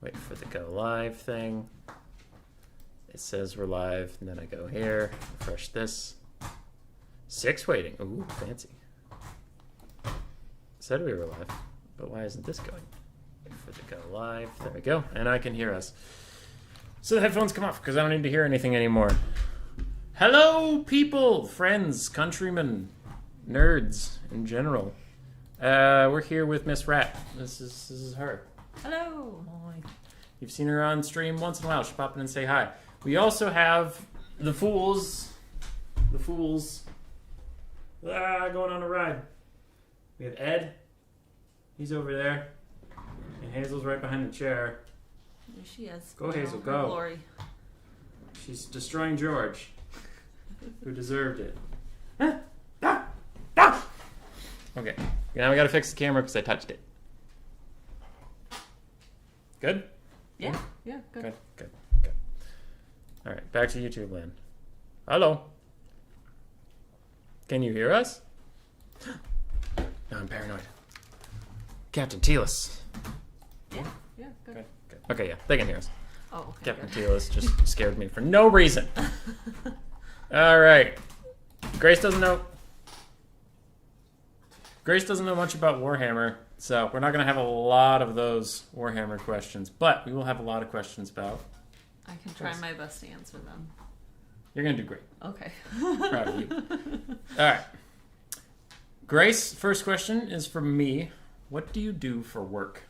Wait for the go live thing. It says we're live, and then I go here, refresh this. 6 waiting. Ooh, fancy. Said we were live, but why isn't this going? Wait for the go live. There we go, and I can hear us. So the headphones come off because I don't need to hear anything anymore. Hello, people, friends, countrymen, nerds in general. We're here with Miss Rat. This is her. Hello. You've seen her on stream once in a while. She'll pop in and say hi. We also have the fools. The fools. Going on a ride. We have Ed. He's over there. And Hazel's right behind the chair. There she is. Go, Hazel, go. Glory. She's destroying George, who deserved it. Okay. Now we gotta fix the camera because I touched it. Good? Yeah, good. Good. All right, back to YouTube land. Hello. Can you hear us? No, I'm paranoid. Captain Telis. Yeah, good. Good. Okay, yeah, they can hear us. Oh, okay, Captain good. Telis just scared me for no reason. All right. Grace doesn't know much about Warhammer, so we're not going to have a lot of those Warhammer questions, but we will have a lot of questions about... I can try my best to answer them. You're going to do great. Okay. Proud of you. All right. Grace, first question is from me. What do you do for work?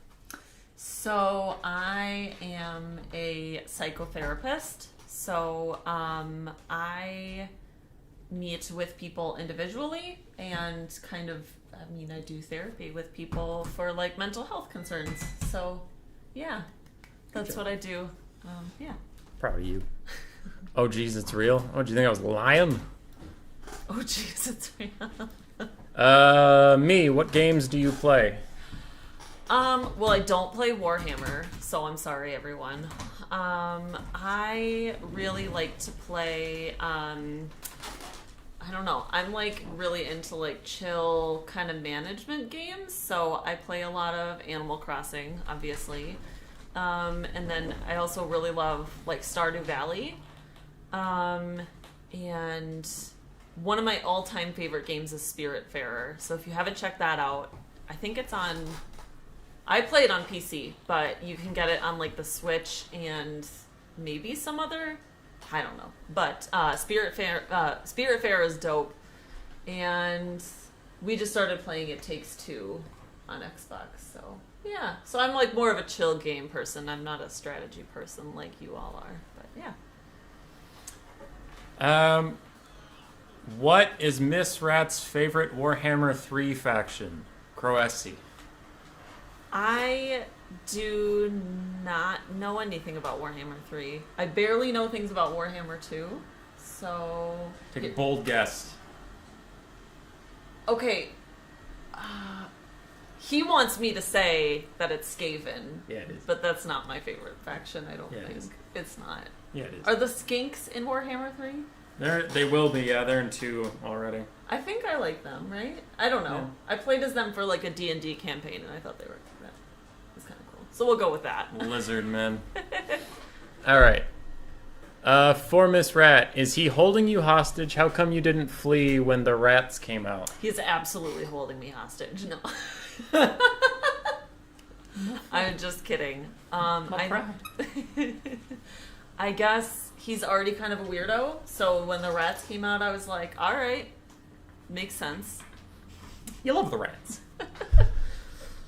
So I am a psychotherapist. So I meet with people individually and I do therapy with people for like mental health concerns. So yeah, that's what I do. Yeah. Proud of you. Oh, geez, it's real? Oh, do you think I was lying? Oh, jeez, it's real. Me, what games do you play? Well, I don't play Warhammer, so I'm sorry, everyone. I really like to play, I don't know, I'm like really into like chill kind of management games, so I play a lot of Animal Crossing, obviously. And then I also really love like Stardew Valley. And one of my all-time favorite games is Spiritfarer. So if you haven't checked that out, I think it's on... I play it on PC, but you can get it on like the Switch and maybe some other... I don't know. But Spiritfarer is dope. And we just started playing It Takes Two on Xbox, so... Yeah, so I'm like more of a chill game person. I'm not a strategy person like you all are, but yeah. What is Miss Rat's favorite Warhammer 3 faction? Croessy. I do not know anything about Warhammer 3. I barely know things about Warhammer 2, so... Take a bold guess. Okay. He wants me to say that it's Skaven. Yeah, it is. But that's not my favorite faction, I don't Yeah, think. it is. It's not. Yeah, it is. Are the Skinks in Warhammer 3? They will be, yeah. They're in 2 already. I think I like them, right? I don't know. Yeah. I played as them for like a D&D campaign, and I thought that was kind of cool. So we'll go with that. Lizard man. All right. For Miss Rat, is he holding you hostage? How come you didn't flee when the rats came out? He's absolutely holding me hostage. No. I'm just kidding. I guess he's already kind of a weirdo, so when the rats came out, I was like, all right, makes sense. You love the rats.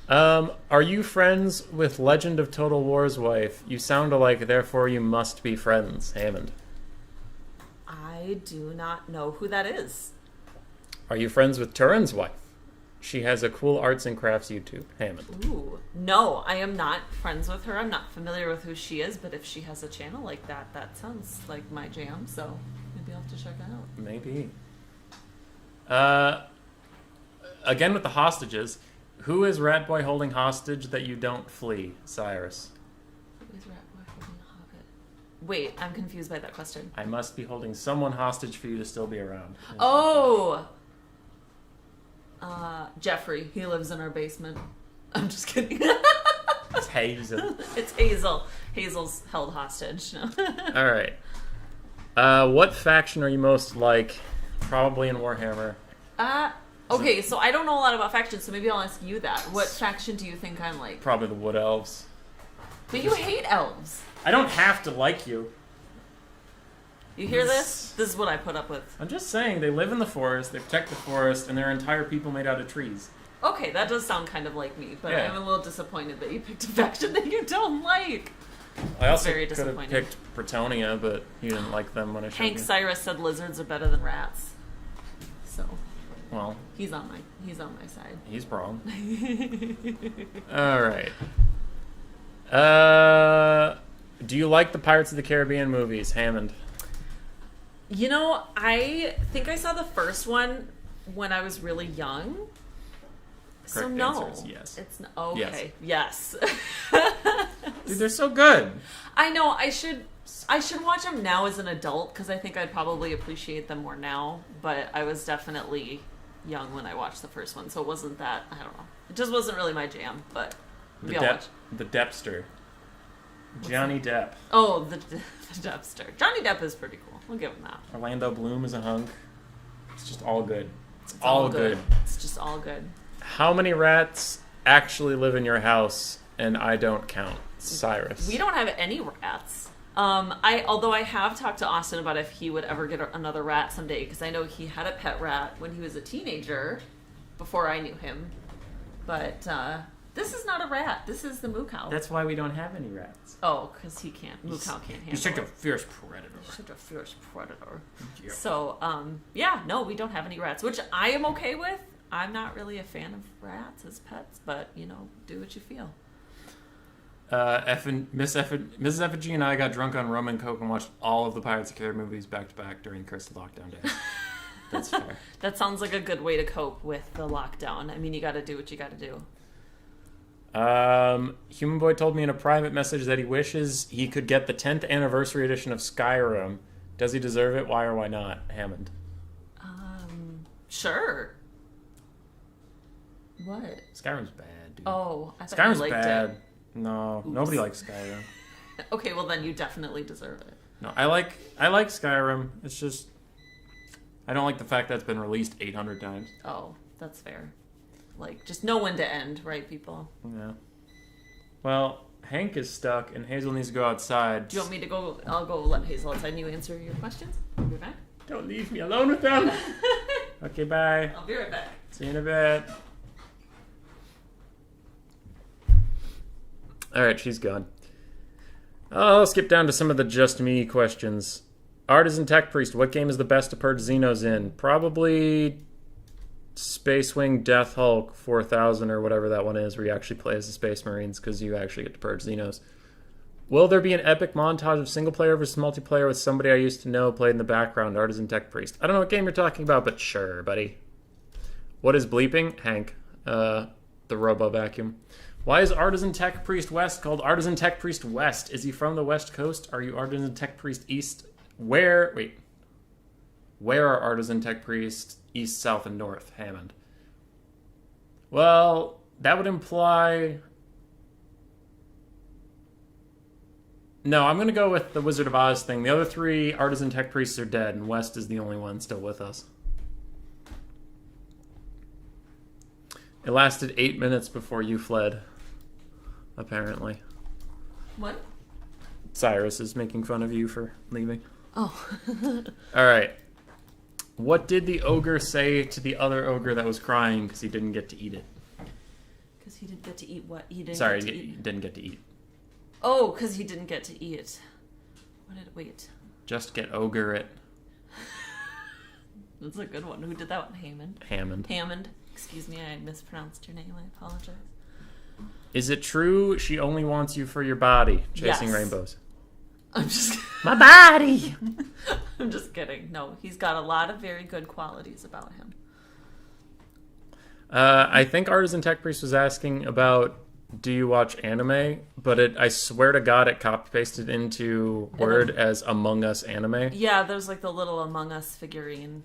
Are you friends with Legend of Total War's wife? You sound alike, therefore you must be friends. Hammond. I do not know who that is. Are you friends with Turin's wife? She has a cool arts and crafts YouTube. Hammond. Ooh. No, I am not friends with her. I'm not familiar with who she is, but if she has a channel like that, that sounds like my jam, so maybe I'll have to check it out. Maybe. Again with the hostages. Who is Ratboy holding hostage that you don't flee? Cyrus. Who is Ratboy holding hostage? Wait, I'm confused by that question. I must be holding someone hostage for you to still be around. Oh! Jeffrey. He lives in our basement. I'm just kidding. Is Hazel. It's Hazel. Hazel's held hostage. No. All right. What faction are you most like? Probably in Warhammer. Okay, so I don't know a lot about factions, so maybe I'll ask you that. What faction do you think I'm like? Probably the Wood Elves. But you hate elves. I don't have to like you. You hear this? This is what I put up with. I'm just saying, they live in the forest, they protect the forest, and they're entire people made out of trees. Okay, that does sound kind of like me, but Yeah. I'm a little disappointed that you picked a faction that you don't like. I also very could have disappointing. picked Bretonia, but you didn't like them when I showed Hank you. Cyrus said lizards are better than rats. So Well, he's on my side. he's wrong. All right. Do you like the Pirates of the Caribbean movies, Hammond? You know, I think I saw the first one when I was really young. So Correct no, answer is yes. It's okay. Yes. Dude, they're so good. I know. I should watch them now as an adult because I think I'd probably appreciate them more now. But I was definitely young when I watched the first one, so it wasn't that. I don't know. It just wasn't really my jam. But maybe I'll watch. The Deppster. Johnny Depp. Oh, the Deppster. Johnny Depp is pretty cool. We'll give him that. Orlando Bloom is a hunk. It's just all good. It's all good. It's just all good. How many rats actually live in your house? And I don't count. Cyrus. We don't have any rats. Although I have talked to Austin about if he would ever get another rat someday, because I know he had a pet rat when he was a teenager, before I knew him. But this is not a rat. This is the moo cow. That's why we don't have any rats. Oh, because he can't. Moo cow can't handle. He's such a it. fierce predator. He's such a fierce predator. Yeah. So, yeah, no, we don't have any rats, which I am okay with. I'm not really a fan of rats as pets, but you know, do what you feel. Mrs. Effigy and I got drunk on rum and coke and watched all of the Pirates of the Caribbean movies back to back during Cursed Lockdown days. That's fair. That sounds like a good way to cope with the lockdown. I mean, you got to do what you got to do. Human Boy told me in a private message that he wishes he could get the 10th anniversary edition of Skyrim. Does he deserve it? Why or why not, Hammond? Sure. What? Skyrim's bad, dude. Oh, I thought Skyrim's you liked bad. it. No, Oops. nobody likes Skyrim. Okay, well then you definitely deserve it. No, I like Skyrim. It's just I don't like the fact that it's been released 800 times. Oh, that's fair. Like, just know when to end, right, people? Yeah. Well, Hank is stuck, and Hazel needs to go outside. Do you want me to go? I'll go let Hazel outside and you answer your questions. I'll be back. Don't leave me alone with them. Okay, bye. I'll be right back. See you in a bit. Alright, she's gone. I'll skip down to some of the just me questions. Artisan Tech Priest, what game is the best to purge Xenos in? Probably Space Wing Death Hulk 4000 or whatever that one is, where you actually play as the Space Marines because you actually get to purge Xenos. Will there be an epic montage of single player versus multiplayer with somebody I used to know played in the background? Artisan Tech Priest. I don't know what game you're talking about, but sure, buddy. What is bleeping? Hank. The Robo Vacuum. Why is Artisan Tech Priest West called Artisan Tech Priest West? Is he from the West Coast? Are you Artisan Tech Priest East? Where are Artisan Tech Priest East, South, and North? Hammond. Well, that would imply... No, I'm going to go with the Wizard of Oz thing. The other three Artisan Tech Priests are dead, and West is the only one still with us. It lasted 8 minutes before you fled, apparently. What? Cyrus is making fun of you for leaving. Oh. All right. What did the ogre say to the other ogre that was crying because he didn't get to eat it? Because he didn't get to eat what? He didn't Sorry, get to he eat. didn't get to eat. Oh, because he didn't get to eat. Wait. Just get ogre it. That's a good one. Who did that one? Hammond. Hammond. Excuse me, I mispronounced your name. I apologize. Is it true she only wants you for your body? Chasing Yes. Rainbows. I'm just My body! I'm just kidding. No, he's got a lot of very good qualities about him. I think Artisan Tech Priest was asking about, do you watch anime? But I swear to God, it copy-pasted into Word as Among Us anime. Yeah, there's like the little Among Us figurine.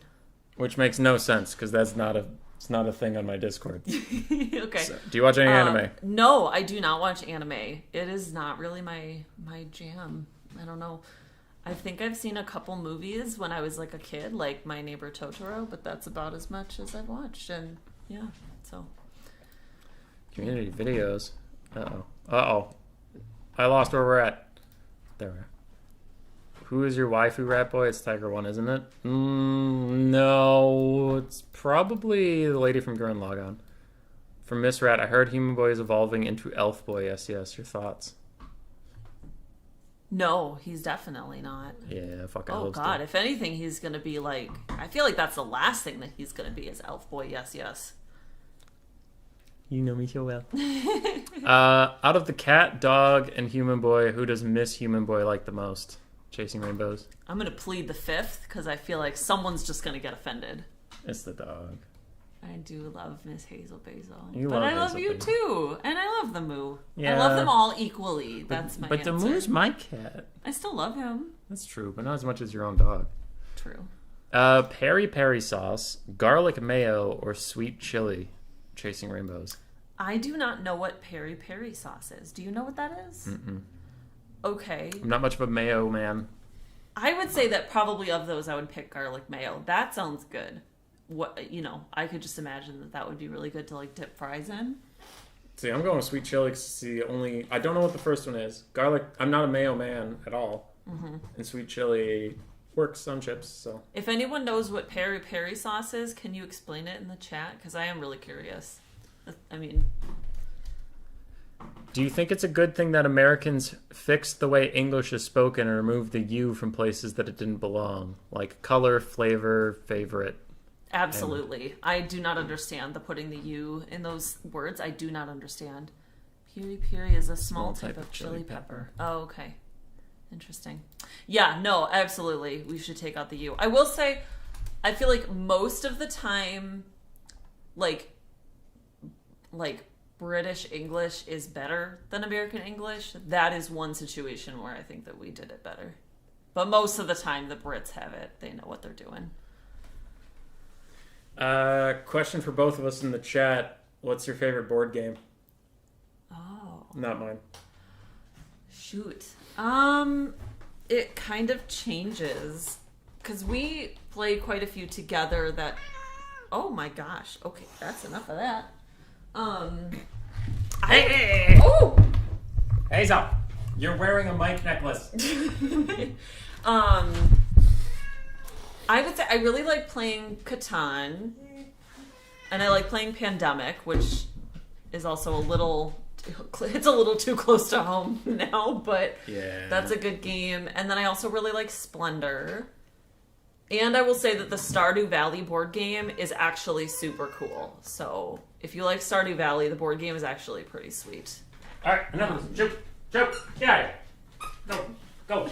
Which makes no sense, because that's not a It's not a thing on my Discord. Okay. So, do you watch any anime? No, I do not watch anime. It is not really my jam. I don't know. I think I've seen a couple movies when I was like a kid, like My Neighbor Totoro, but that's about as much as I've watched. And yeah, so. Community videos. Uh-oh. I lost where we're at. There we are. Who is your waifu rat boy? It's Tiger One, isn't it? No, it's probably the lady from Gurren Lagann. From Miss Rat, I heard Human Boy is evolving into Elf Boy. Yes. Your thoughts? No, he's definitely not. Yeah, fuck. I Oh hope God! so. If anything, he's gonna be like. I feel like that's the last thing that he's gonna be is Elf Boy. Yes. You know me so well. Out of the cat, dog, and Human Boy, who does Miss Human Boy like the most? Chasing Rainbows. I'm gonna plead the fifth because I feel like someone's just gonna get offended. It's the dog. I do love Miss Hazel Basil, You but love I love Hazel you Basil. too, and I love the Moo. Yeah. I love them all equally. That's my But answer. the Moo's my cat. I still love him. That's true, but not as much as your own dog. True. Peri peri sauce, garlic mayo, or sweet chili. Chasing Rainbows. I do not know what peri peri sauce is. Do you know what that is? Mm-mm. Okay. I'm not much of a mayo man. I would say that probably of those, I would pick garlic mayo. That sounds good. What I could just imagine that would be really good to like dip fries in. See, I'm going with sweet chili because it's the only. I don't know what the first one is. Garlic. I'm not a mayo man at all. Mm-hmm. And sweet chili works on chips. So if anyone knows what peri peri sauce is, can you explain it in the chat? Because I am really curious. I mean, do you think it's a good thing that Americans fixed the way English is spoken and removed the U from places that it didn't belong, like color, flavor, favorite? absolutely. I do not understand the putting the U in those words. I do not understand. Piri piri is a small type of chili pepper. Oh, okay. Interesting. Yeah, no, absolutely. We should take out the U. I will say, I feel like most of the time, like British English is better than American English. That is one situation where I think that we did it better. But most of the time, the Brits have it. They know what they're doing. Question for both of us in the chat. What's your favorite board game? Oh. Not mine. Shoot. It kind of changes. Because we play quite a few together that... Oh my gosh. Okay, that's enough of that. Hey! Oh! Hazel, you're wearing a mic necklace. I would say I really like playing Catan, and I like playing Pandemic, which is also it's a little too close to home now, but Yeah. that's a good game. And then I also really like Splendor. And I will say that the Stardew Valley board game is actually super cool. So if you like Stardew Valley, the board game is actually pretty sweet. All right, enough of this. Joe, get out of here. Go.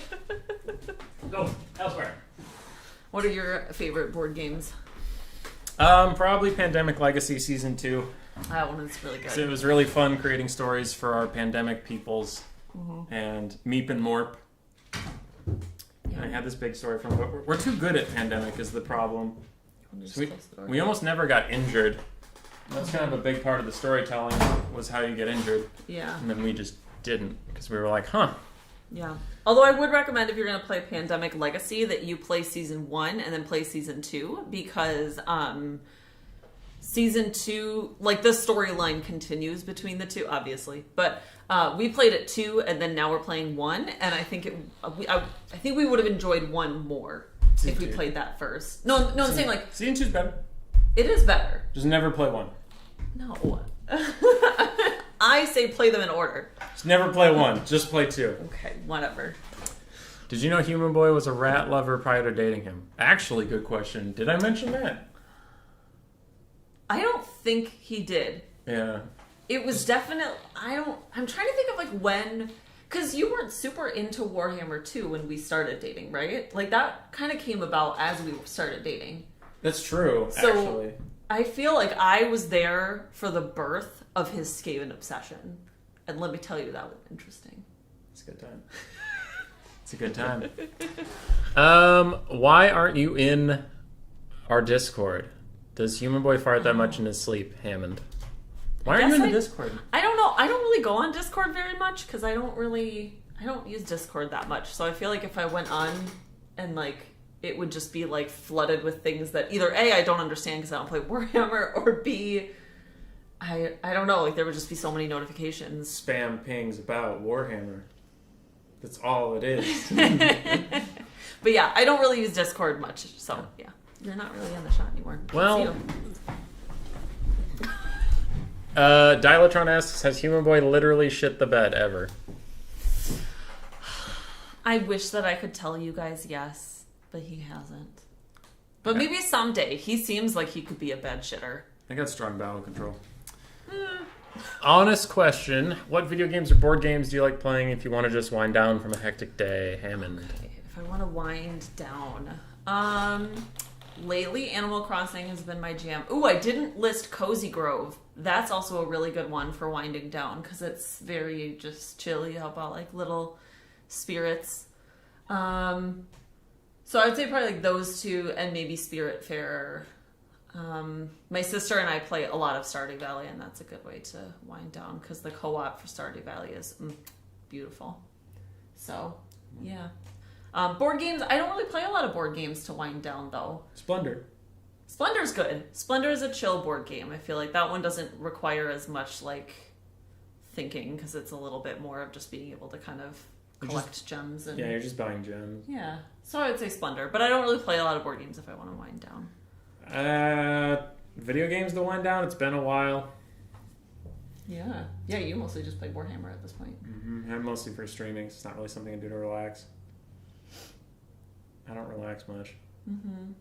Go elsewhere. What are your favorite board games? Probably Pandemic Legacy Season 2. That one is really good. So it was really fun creating stories for our pandemic peoples and Meep and Morp. Yeah. I had this big story from, but we're too good at pandemic is the problem. Just So close the door. we almost never got injured. That's kind of a big part of the storytelling was how you get injured. Yeah. And then we just didn't because we were like, huh. Yeah. Although I would recommend if you're going to play Pandemic Legacy that you play Season 1 and then play Season 2 because Season 2, like the storyline continues between the two, obviously. But we played it 2 and then now we're playing 1 and I think I think we would have enjoyed 1 more if we played that first. No, I'm saying like... Season 2's better. It is better. Just never play 1. No. I say play them in order. Just never play 1. Just play 2. Okay, whatever. Did you know Human Boy was a rat lover prior to dating him? Actually, good question. Did I mention that? I don't think he did. Yeah. It was definitely... I'm trying to think of like when... Because you weren't super into Warhammer 2 when we started dating, right? Like that kind of came about as we started dating. That's true, So, actually. I feel like I was there for the birth of his Skaven obsession. And let me tell you, that was interesting. It's a good time. It's a good time. Why aren't you in our Discord? Does Human Boy fart that much in his sleep, Hammond? Why are you in the Discord? I don't know. I don't really go on Discord very much because I don't use Discord that much. So I feel like if I went on and like it would just be like flooded with things that either A, I don't understand because I don't play Warhammer, or B, I don't know, like there would just be so many notifications. Spam pings about Warhammer. That's all it is. But yeah, I don't really use Discord much, so yeah. You're not really in the shot anymore. Well, Dialatron asks, has Human Boy literally shit the bed ever? I wish that I could tell you guys yes, but he hasn't. But maybe someday. He seems like he could be a bed shitter. I got strong bowel control. Honest question. What video games or board games do you like playing if you want to just wind down from a hectic day, Hammond? Okay, if I want to wind down. Lately, Animal Crossing has been my jam. Ooh, I didn't list Cozy Grove. That's also a really good one for winding down because it's very just chill. You help out like little spirits. So I'd say probably like those two and maybe Spiritfarer. My sister and I play a lot of Stardew Valley, and that's a good way to wind down because the co-op for Stardew Valley is beautiful. So, yeah. Board games, I don't really play a lot of board games to wind down, though. Splendor. Splendor's good. Splendor is a chill board game. I feel like that one doesn't require as much, like, thinking because it's a little bit more of just being able to kind of collect gems. And you're just buying gems. Yeah. So I would say Splendor, but I don't really play a lot of board games if I want to wind down. Video games to wind down? It's been a while. Yeah. Yeah, you mostly just play Warhammer at this point. Mm-hmm. I'm mostly for streaming. It's not really something I do to relax. I don't relax much. Mm-hmm.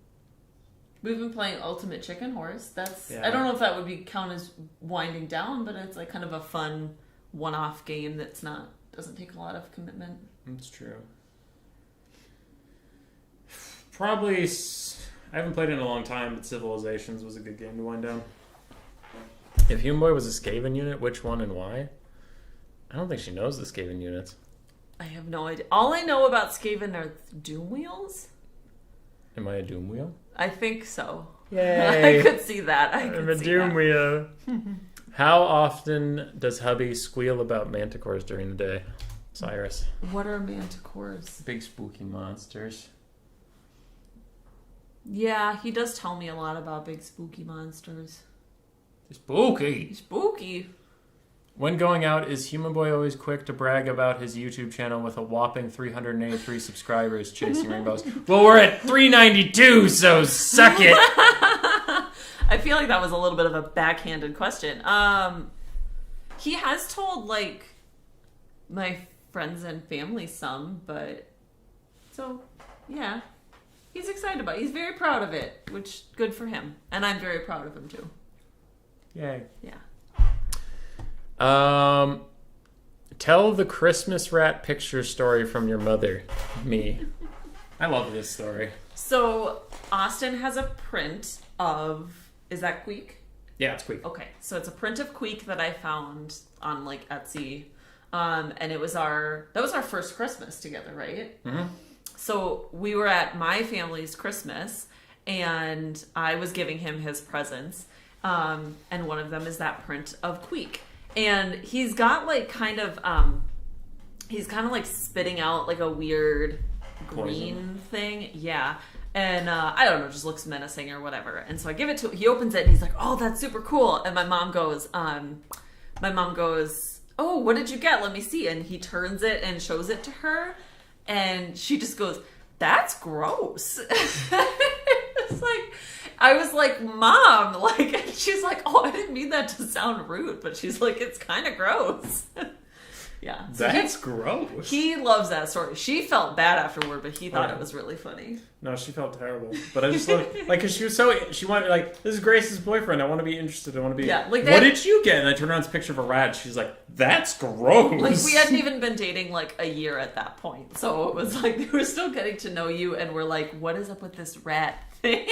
We've been playing Ultimate Chicken Horse. That's yeah. I don't know if that would count as winding down, but it's like kind of a fun one-off game doesn't take a lot of commitment. That's true. Probably, I haven't played it in a long time, but Civilizations was a good game to wind down. If Human Boy was a Skaven unit, which one and why? I don't think she knows the Skaven units. I have no idea. All I know about Skaven are Doom Wheels. Am I a Doom Wheel? I think so. Yay! I could see that. I'm a Doom Wheel. How often does hubby squeal about manticores during the day? Cyrus. What are manticores? Big spooky monsters. Yeah, he does tell me a lot about big spooky monsters. Spooky. Spooky. When going out, is Human Boy always quick to brag about his YouTube channel with a whopping 383 subscribers chasing rainbows? Well, we're at 392, so suck it. I feel like that was a little bit of a backhanded question. He has told, like, my friends and family some, but... So, yeah. He's excited about it. He's very proud of it, which, good for him. And I'm very proud of him, too. Yay. Yeah. Tell the Christmas rat picture story from your mother. Me. I love this story. So, Austin has a print of... Is that Queek? Yeah, it's Queek. Okay, so it's a print of Queek that I found on, like, Etsy. And that was our first Christmas together, right? Mm-hmm. So we were at my family's Christmas, and I was giving him his presents. And one of them is that print of Queek. And he's got like he's kind of like spitting out like a weird green thing. Yeah. And I don't know, just looks menacing or whatever. And so I give it to him. He opens it and he's like, oh, that's super cool. And my mom goes, oh, what did you get? Let me see. And he turns it and shows it to her. And she just goes, that's gross. It's like, I was like, Mom, like, and she's like, oh, I didn't mean that to sound rude, but she's like, it's kind of gross. Yeah. So that's gross. He loves that story. She felt bad afterward, but he thought it was really funny. No, she felt terrible. But I just love, like, because she wanted, like, this is Grace's boyfriend. I want to be interested. I want to be, yeah, like, what did you get? And I turned around this picture of a rat. She's like, that's gross. Like, we hadn't even been dating, like, a year at that point. So it was like, they were still getting to know you, and we're like, what is up with this rat thing?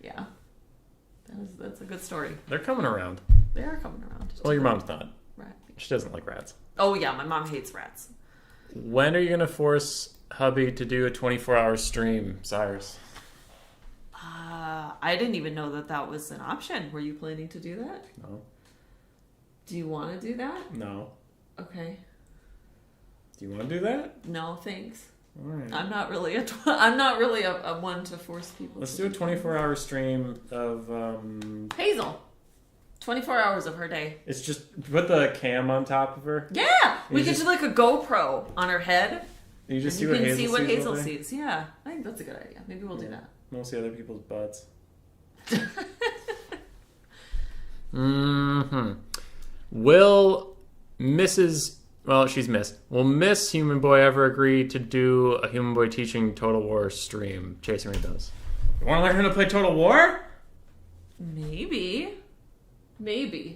Yeah. That's a good story. They're coming around. They are coming around. Well, your mom's not. Rat. She doesn't like rats. Oh, yeah, my mom hates rats. When are you going to force hubby to do a 24-hour stream, Cyrus? I didn't even know that was an option. Were you planning to do that? No. Do you want to do that? No. Okay. Do you want to do that? No, thanks. All right. I'm not really a one to force people. Let's do a 24-hour stream of Hazel. 24 hours of her day. It's just put the cam on top of her. Yeah, we could do like a GoPro on her head. You just and see you what can see what Hazel all day? sees. Yeah, I think that's a good idea. Maybe we'll do that. Mostly other people's butts. Will she's Miss. Will Miss Human Boy ever agree to do a Human Boy teaching Total War stream? Chasing Rainbows. You want to learn how to play Total War? Maybe.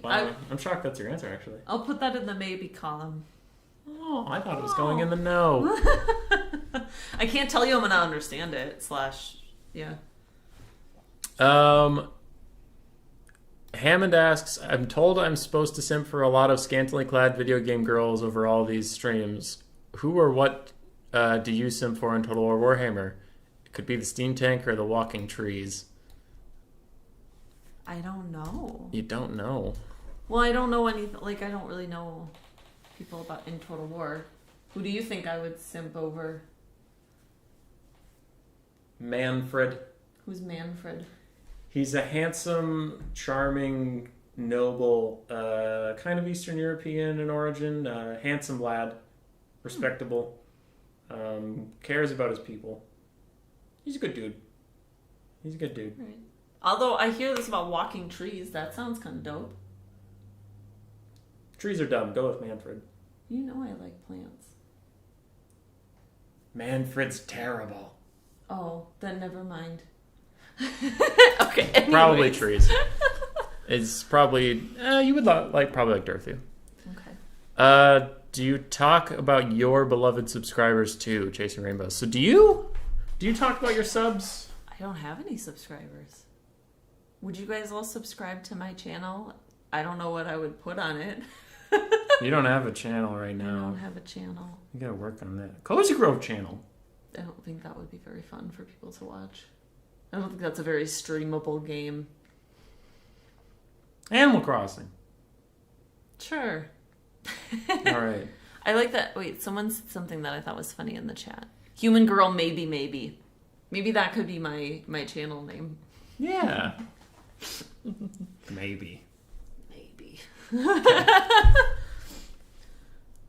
Wow, I'm shocked that's your answer, actually. I'll put that in the maybe column. Oh, I thought it was going in the no. I can't tell you I'm gonna understand it. Yeah. Hammond asks, I'm told I'm supposed to simp for a lot of scantily clad video game girls over all these streams. Who or what do you simp for in Total War Warhammer? It could be the steam tank or the walking trees. I don't know. You don't know? Well, I don't know anything. Like, I don't really know people in Total War. Who do you think I would simp over? Manfred. Who's Manfred? He's a handsome, charming, noble, kind of Eastern European in origin, handsome lad, respectable, cares about his people. He's a good dude. Right. Although I hear this about walking trees, that sounds kind of dope. Trees are dumb. Go with Manfred. You know I like plants. Manfred's terrible. Oh, then never mind. Okay. Anyways. Probably trees. It's probably you would probably like Dorothy. Okay. Do you talk about your beloved subscribers too, Chasing Rainbows? So do you talk about your subs? I don't have any subscribers. Would you guys all subscribe to my channel? I don't know what I would put on it. You don't have a channel right now. I don't have a channel. You gotta work on that. Cozy Grove channel. I don't think that would be very fun for people to watch. I don't think that's a very streamable game. Animal Crossing. Sure. All right. I like that. Wait, someone said something that I thought was funny in the chat. Human Girl Maybe. Maybe that could be my channel name. Yeah. Maybe.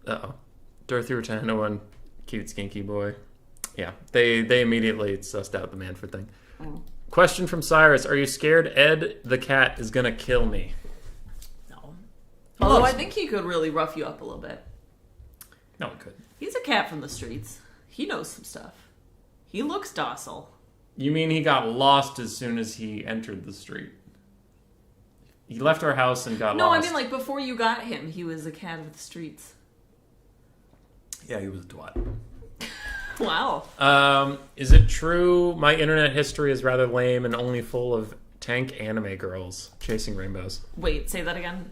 Uh-oh. Dorothy Return 1, cute skinky boy. Yeah, they immediately sussed out the Manfred thing. Oh. Question from Cyrus. Are you scared Ed the cat is going to kill me? No. Although I think he could really rough you up a little bit. No, he could. He's a cat from the streets. He knows some stuff. He looks docile. You mean he got lost as soon as he entered the street? He left our house and got lost. No, I mean like before you got him, he was a cat of the streets. Yeah, he was a twat. Wow. Is it true my internet history is rather lame and only full of tank anime girls chasing rainbows? Wait, say that again.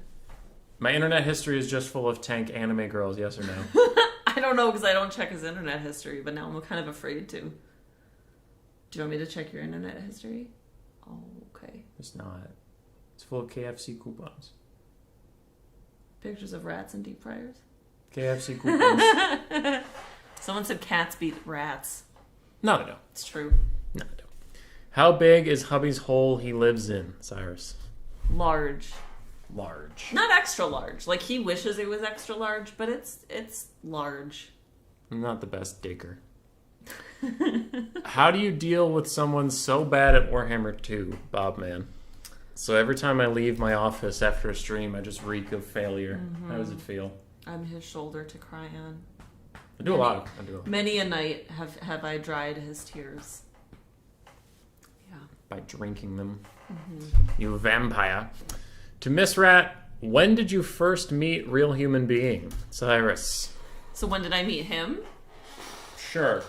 My internet history is just full of tank anime girls, yes or no? I don't know because I don't check his internet history, but now I'm kind of afraid to. Do you want me to check your internet history? Oh, okay. It's not. It's full of KFC coupons. Pictures of rats and deep fryers? KFC coupons. Someone said cats beat rats. No, they don't. It's true. No, they don't. How big is hubby's hole he lives in, Cyrus? Large. Large. Not extra large. Like he wishes it was extra large, but it's large. I'm not the best digger. How do you deal with someone so bad at Warhammer 2, Bob Man? So every time I leave my office after a stream, I just reek of failure. Mm-hmm. How does it feel? I'm his shoulder to cry on. I do a lot. Many a night have I dried his tears. Yeah. By drinking them. Mm-hmm. You vampire. To Miss Rat, when did you first meet real human being? Cyrus. So when did I meet him? Sure.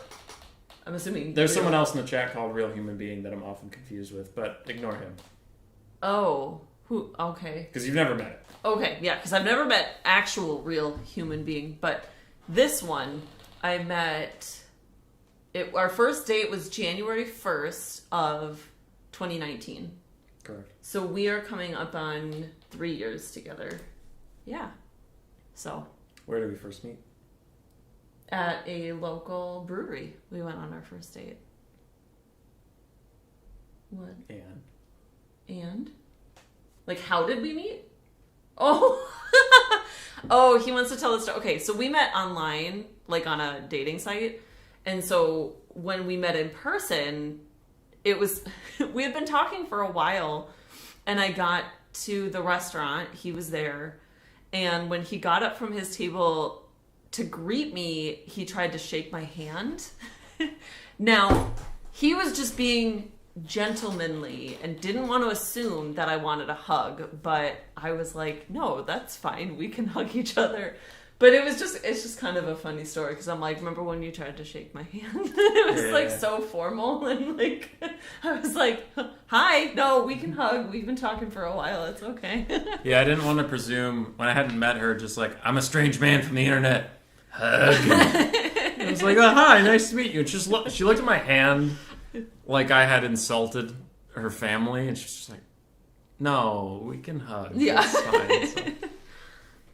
I'm assuming... There's someone else in the chat called Real Human Being that I'm often confused with, but ignore him. Oh. Who? Okay. Because you've never met it. Okay, yeah, because I've never met actual real human being, but this one I met... Our first date was January 1st of 2019. Correct. So we are coming up on 3 years together. Yeah. So. Where did we first meet? At a local brewery. We went on our first date. What? And? Like, how did we meet? Oh. Oh, he wants to tell the story. Okay, so we met online, like on a dating site. And so when we met in person, it was, we had been talking for a while, and I got to the restaurant, he was there, and when he got up from his table to greet me, he tried to shake my hand. Now, he was just being gentlemanly and didn't want to assume that I wanted a hug, but I was like, no, that's fine, we can hug each other. But it's just kind of a funny story, because I'm like, remember when you tried to shake my hand? It was like so formal, and like, I was like, hi, no, we can hug. We've been talking for a while. It's okay. Yeah, I didn't want to presume, when I hadn't met her, just like, I'm a strange man from the internet. Hug. I was like, oh, hi, nice to meet you. And she looked at my hand like I had insulted her family, and she's just like, no, we can hug. Yeah. It's fine. So.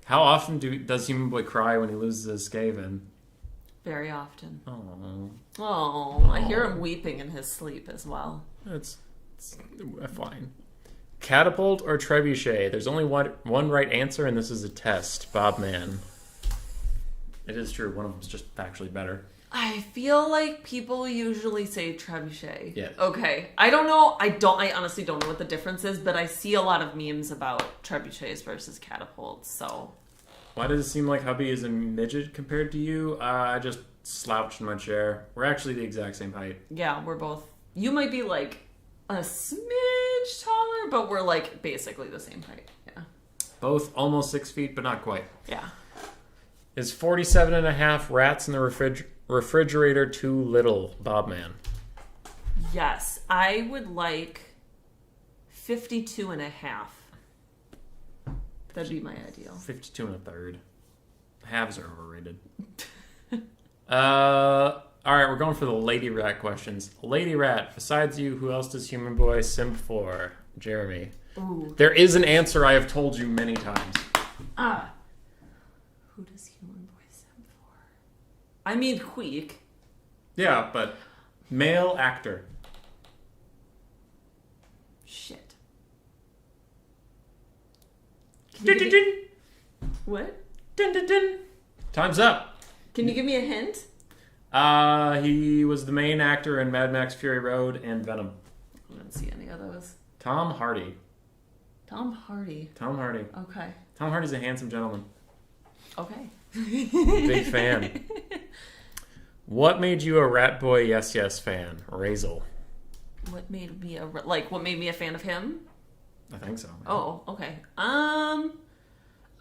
How often does Human Boy cry when he loses his Skaven? Very often. Oh, I hear him weeping in his sleep as well. It's fine. Catapult or Trebuchet? There's only one right answer, and this is a test. Bob Man. It is true. One of them's just factually better. I feel like people usually say trebuchet. Yeah. Okay. I don't know. I honestly don't know what the difference is, but I see a lot of memes about trebuchets versus catapults, so. Why does it seem like hubby is a midget compared to you? I just slouched in my chair. We're actually the exact same height. Yeah, we're both. You might be like a smidge taller, but we're like basically the same height. Yeah. Both almost 6 feet, but not quite. Yeah. Is 47 and a half rats in the refrigerator too little, Bob Man? Yes, I would like 52 and a half. That'd be my ideal. 52 and a third. Halves are overrated. All right, we're going for the Lady Rat questions. Lady Rat, besides you, who else does Human Boy simp for? Jeremy. Ooh. There is an answer I have told you many times. Who does Human Boy simp for? I mean, Queek. Yeah, but male actor. Shit. What? Time's up. Can you give me a hint? He was the main actor in Mad Max Fury Road and Venom. I didn't see any of those. Tom Hardy. Tom Hardy. Tom Hardy. Okay. Tom Hardy's a handsome gentleman. Okay. Big fan. What made you a Rat Boy Yes Yes fan? Razel. What made me what made me a fan of him? I think so. Yeah. Oh, okay.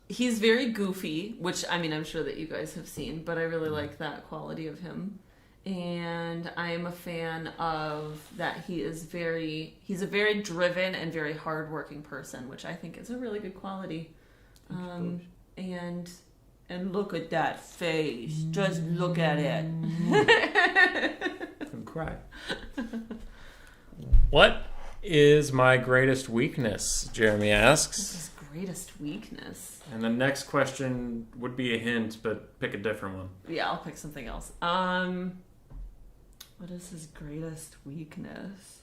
He's very goofy, which, I mean, I'm sure that you guys have seen, but I really like that quality of him. And I'm a fan of that he's a very driven and very hardworking person, which I think is a really good quality. And look at that face. Just look at it. Don't cry. What is my greatest weakness? Jeremy asks. What's his greatest weakness? And the next question would be a hint, but pick a different one. Yeah, I'll pick something else. What is his greatest weakness?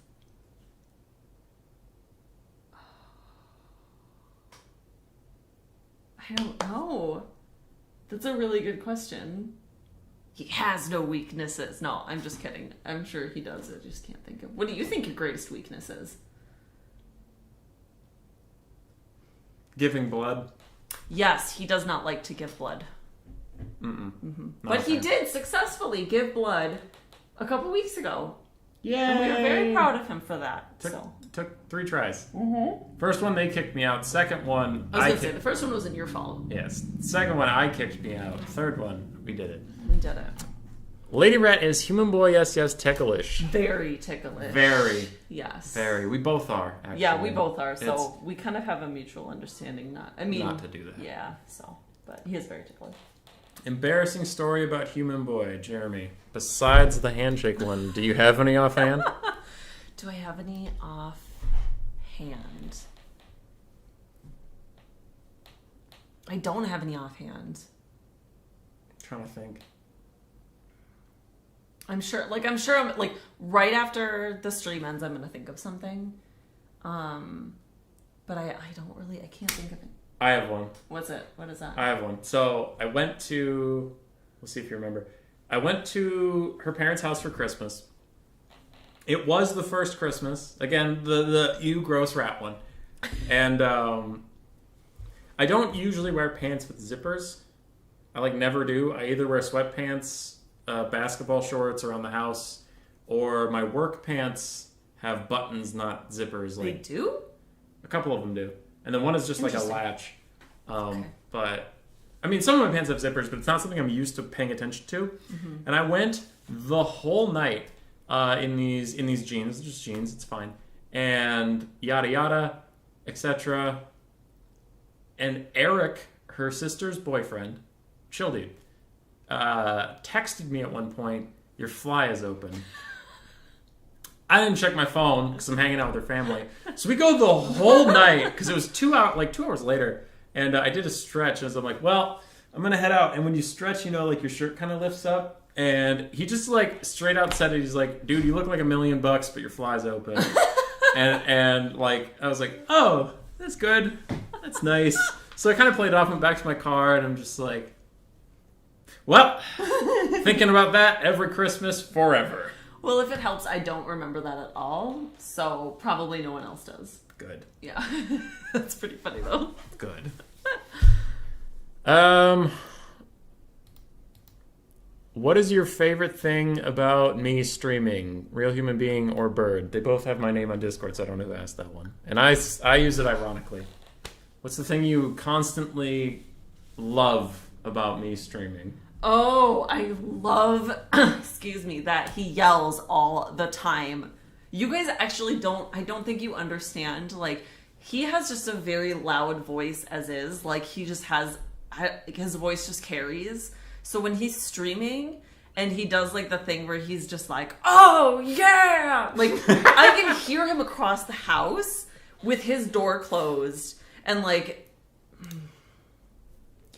I don't know. That's a really good question. He has no weaknesses. No, I'm just kidding. I'm sure he does. I just can't think of. What do you think your greatest weakness is? Giving blood. Yes, he does not like to give blood. But he did successfully give blood a couple weeks ago. Yeah, and we are very proud of him for that. Took 3 tries. First one, they kicked me out. Second one, I was going to say, the first one wasn't your fault. Yes. Second one, I kicked me out. Third one, we did it. We did it. Lady Rat is Human Boy Yes Yes ticklish. Very ticklish. Very. Yes. Very. We both are, actually. Yeah, we both are. So we kind of have a mutual understanding not to do that. Yeah, so. But he is very ticklish. Embarrassing story about Human Boy, Jeremy. Besides the handshake one, do you have any offhand? Do I have any offhand? I don't have any offhand. Trying to think. I'm sure I'm like right after the stream ends, I'm gonna think of something. But I can't think of it. I have one. What's it? What is that? I have one. So I went to, let's see if you remember. I went to her parents' house for Christmas. It was the first Christmas. Again, the you gross rat one. And I don't usually wear pants with zippers. I never do. I either wear sweatpants, basketball shorts around the house, or my work pants have buttons, not zippers. They do? A couple of them do. And then one is just like a latch. Okay. But, I mean, some of my pants have zippers, but it's not something I'm used to paying attention to. Mm-hmm. And I went the whole night in these jeans. Just jeans, it's fine. And yada yada, etc. And Eric, her sister's boyfriend, chill dude, texted me at one point, "Your fly is open." I didn't check my phone because I'm hanging out with her family. So we go the whole night because it was 2 hours later. And I did a stretch. And I'm like, well, I'm going to head out. And when you stretch, your shirt kind of lifts up. And he just straight out said it. He's like, dude, you look like $1 million, but your fly's open. and I was like, oh, that's good. That's nice. So I kind of played it off, went back to my car. And I'm just like, well, thinking about that every Christmas forever. Well, if it helps, I don't remember that at all, so probably no one else does. Good. Yeah. That's pretty funny, though. Good. What is your favorite thing about me streaming? Real human being or bird? They both have my name on Discord, so I don't know who asked that one. And I use it ironically. What's the thing you constantly love about me streaming? Oh, I love, that he yells all the time. You guys actually I don't think you understand. He has just a very loud voice as is. He just has, his voice just carries. So when he's streaming and he does the thing where he's just like, oh yeah! I can hear him across the house with his door closed and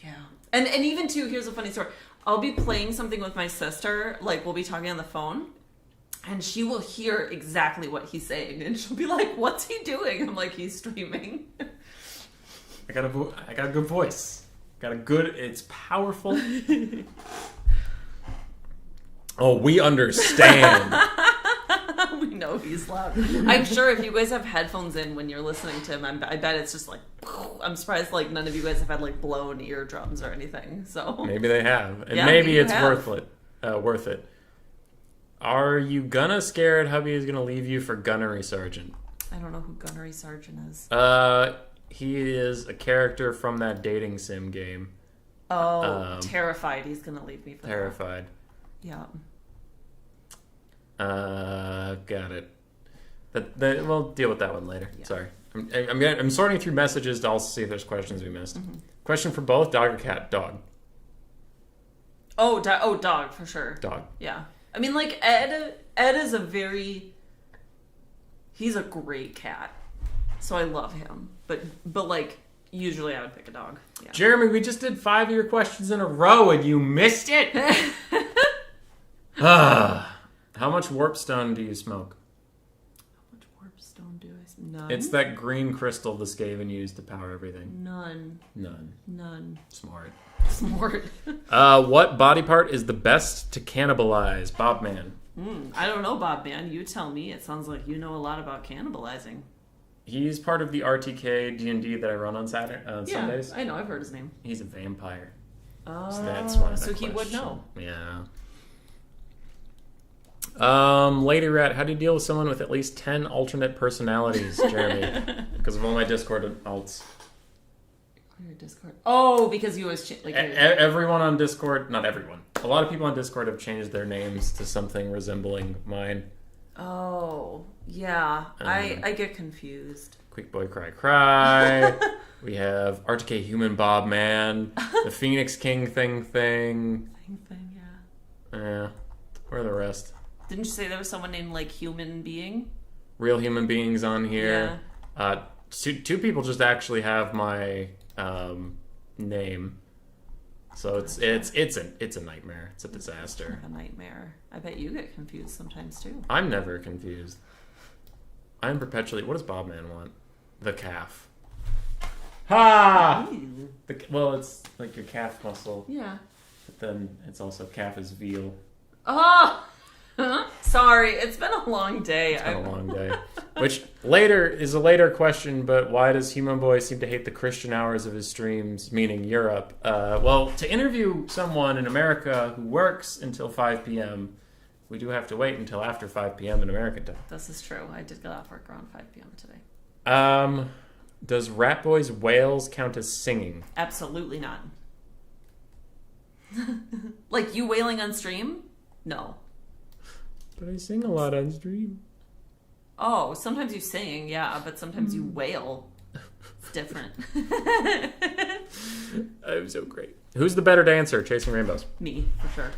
yeah. And even too, here's a funny story. I'll be playing something with my sister, we'll be talking on the phone, and she will hear exactly what he's saying, and she'll be like, what's he doing? I'm like, he's streaming. I got a good voice. It's powerful. Oh, we understand. We know he's loud. I'm sure if you guys have headphones in when you're listening to him, I bet it's just I'm surprised none of you guys have had blown eardrums or anything. So maybe they have, and yeah, maybe it's worth it. Are you gonna scared hubby is gonna leave you for Gunnery Sergeant? I don't know who Gunnery Sergeant is. He is a character from that dating sim game. Oh, terrified he's gonna leave me for terrified. That. Yeah. Got it. We'll deal with that one later. Yeah. Sorry. I'm sorting through messages to also see if there's questions we missed. Mm-hmm. Question for both: dog or cat? Dog. Oh, dog for sure. Dog. Yeah. I mean, Ed is he's a great cat, so I love him. But usually I would pick a dog. Yeah. Jeremy, we just did 5 of your questions in a row and you missed it. How much warp stone do you smoke? How much warp stone do I smoke? None. It's that green crystal the Skaven used to power everything. None. Smart. What body part is the best to cannibalize? Bobman. I don't know, Bobman. You tell me. It sounds like you know a lot about cannibalizing. He's part of the RTK D&D that I run on Sundays. I know. I've heard his name. He's a vampire. Oh, so that's why. So he would know. Yeah. Lady Rat, how do you deal with someone with at least 10 alternate personalities, Jeremy? Because of all my Discord alts. Your Discord. Oh, because you always everyone on Discord, not everyone. A lot of people on Discord have changed their names to something resembling mine. Oh, yeah. I get confused. Quick Boy Cry. We have RTK Human Bob Man, the Phoenix King thing, yeah. Yeah. Where are the rest? Didn't you say there was someone named Human Being? Real Human Beings on here. Yeah. Two people just actually have my name. So it's a nightmare. It's a disaster. It's a nightmare. I bet you get confused sometimes too. I'm never confused. I'm perpetually. What does Bob Man want? The calf. Ha! Well, it's like your calf muscle. Yeah. But then it's also calf is veal. Oh! Sorry, it's been a long day. It's been a long day. Which later is a later question, but why does Human Boy seem to hate the Christian hours of his streams, meaning Europe? Well, to interview someone in America who works until 5 p.m., we do have to wait until after 5 p.m. in American time. This is true. I did get off work around 5 p.m. today. Does Rat Boy's wails count as singing? Absolutely not. Like you wailing on stream? No. But I sing a lot on stream. Oh, sometimes you sing, yeah, but sometimes you wail. It's different. I'm so great. Who's the better dancer, Chasing Rainbows? Me, for sure.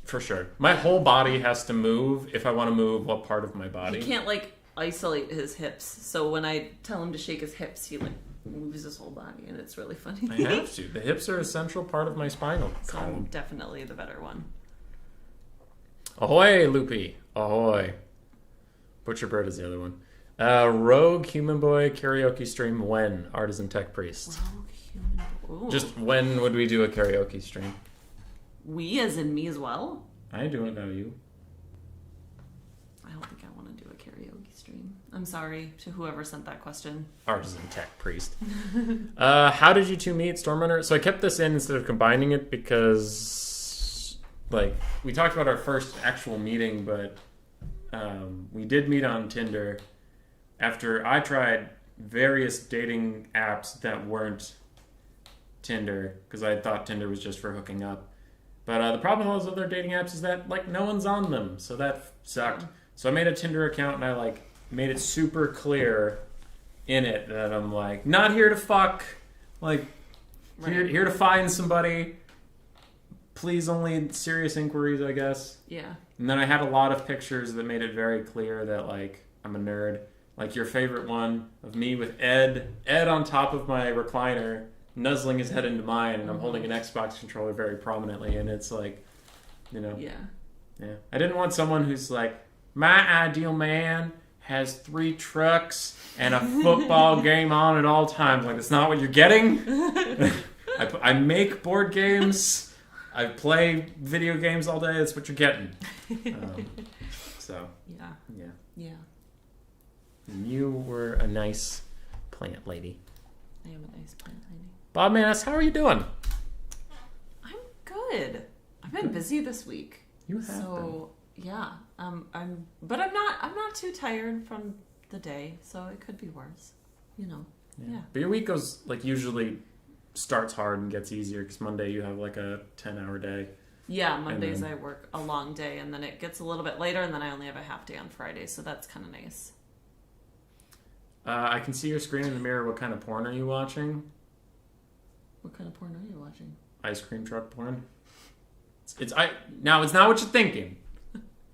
For sure. My whole body has to move if I want to move what part of my body. He can't, like, isolate his hips. So when I tell him to shake his hips, he, like, moves his whole body, and it's really funny. I have to. The hips are a central part of my spinal So I'm column. definitely the better one. Ahoy, Loopy. Ahoy. Butcher Bird is the other one. Rogue Human Boy karaoke stream when? Artisan Tech Priest. Rogue human. Ooh. Just when would we do a karaoke stream? We as in me as well? I ain't doing it now, you. I don't think I want to do a karaoke stream. I'm sorry to whoever sent that question. Artisan Tech Priest. How did you two meet, Stormrunner? So I kept this in instead of combining it because, like, we talked about our first actual meeting, but we did meet on Tinder after I tried various dating apps that weren't Tinder because I thought Tinder was just for hooking up. But the problem with those other dating apps is that, like, no one's on them, so that sucked. So I made a Tinder account and I, like, made it super clear in it that I'm, like, not here to fuck, like, here to find somebody. Please only serious inquiries, I guess. Yeah. And then I had a lot of pictures that made it very clear that, like, I'm a nerd. Like your favorite one of me with Ed on top of my recliner, nuzzling his head into mine, and I'm holding an Xbox controller very prominently, and it's like, you know. Yeah. Yeah. I didn't want someone who's like, my ideal man has 3 trucks and a football game on at all times. Like, that's not what you're getting. I make board games. I play video games all day. That's what you're getting. So. Yeah. Yeah. Yeah. You were a nice plant lady. I am a nice plant lady. Bob Manis, how are you doing? I'm good. I've been busy this week. You have So yeah, I'm not too tired from the day, so it could be worse. You know. Yeah. But your week goes, like, usually starts hard and gets easier because Monday you have like a 10-hour day. Yeah, Mondays I work a long day, and then it gets a little bit later, and then I only have a half day on Friday, so that's kind of nice. I can see your screen in the mirror. What kind of porn are you watching? What kind of porn are you watching? Ice cream truck porn. Now it's not what you're thinking.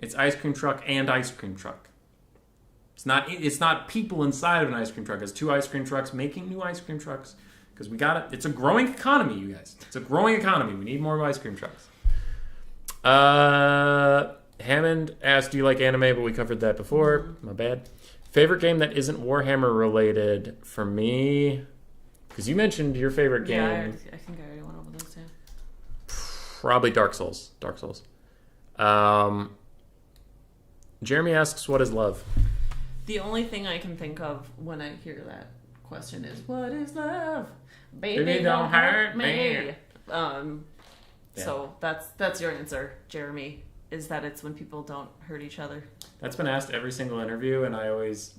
It's ice cream truck and ice cream truck. It's not people inside of an ice cream truck. It's 2 ice cream trucks making new ice cream trucks because we got it. It's a growing economy, you guys. It's a growing economy. We need more ice cream trucks. Hammond asked, "Do you like anime?" But we covered that before. Mm-hmm. My bad. Favorite game that isn't Warhammer related for me, because you mentioned your favorite game. Yeah, I think I already went over those two. Probably Dark Souls. Jeremy asks, "What is love?" The only thing I can think of when I hear that question is, "What is love? Baby, don't hurt me." So that's your answer, Jeremy. Is that it's when people don't hurt each other? That's been asked every single interview, and I always,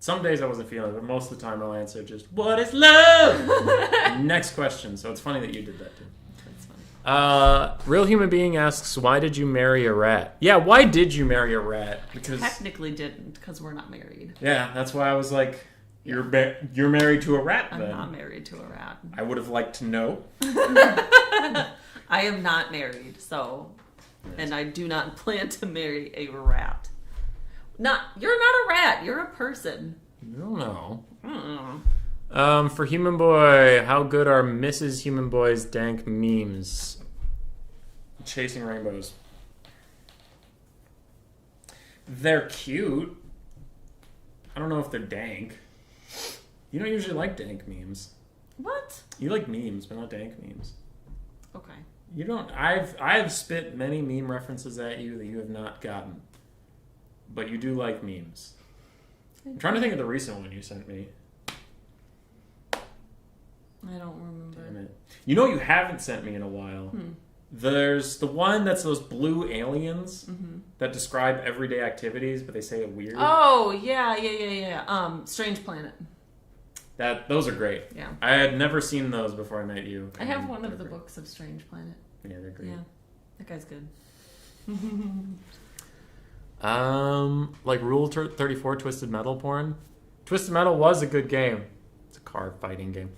some days I wasn't feeling it, but most of the time I'll answer just, "What is love?" Next question. So it's funny that you did that too. That's funny. Real Human Being asks, "Why did you marry a rat?" Yeah, why did you marry a rat? Because technically didn't, because we're not married. Yeah, that's why I was like, you're married to a rat then. I'm not married to a rat. I would have liked to know. I am not married, so... Yes. And I do not plan to marry a rat. You're not a rat. You're a person. I don't know. Mm. For Human Boy, how good are Mrs. Human Boy's dank memes? Chasing rainbows. They're cute. I don't know if they're dank. You don't usually like dank memes. What? You like memes, but not dank memes. Okay. You don't. I've spit many meme references at you that you have not gotten, but you do like memes. I'm trying to think of the recent one you sent me. I don't remember. Damn it! You know what you haven't sent me in a while. There's the one that's those blue aliens that describe everyday activities, but they say it weird. Oh yeah. Strange Planet. Those are great. Yeah. I had never seen those before I met you. I have one of the books of Strange Planet. Yeah, they're great. Yeah, that guy's good. Like Rule 34 Twisted Metal porn. Twisted Metal was a good game. It's a car fighting game.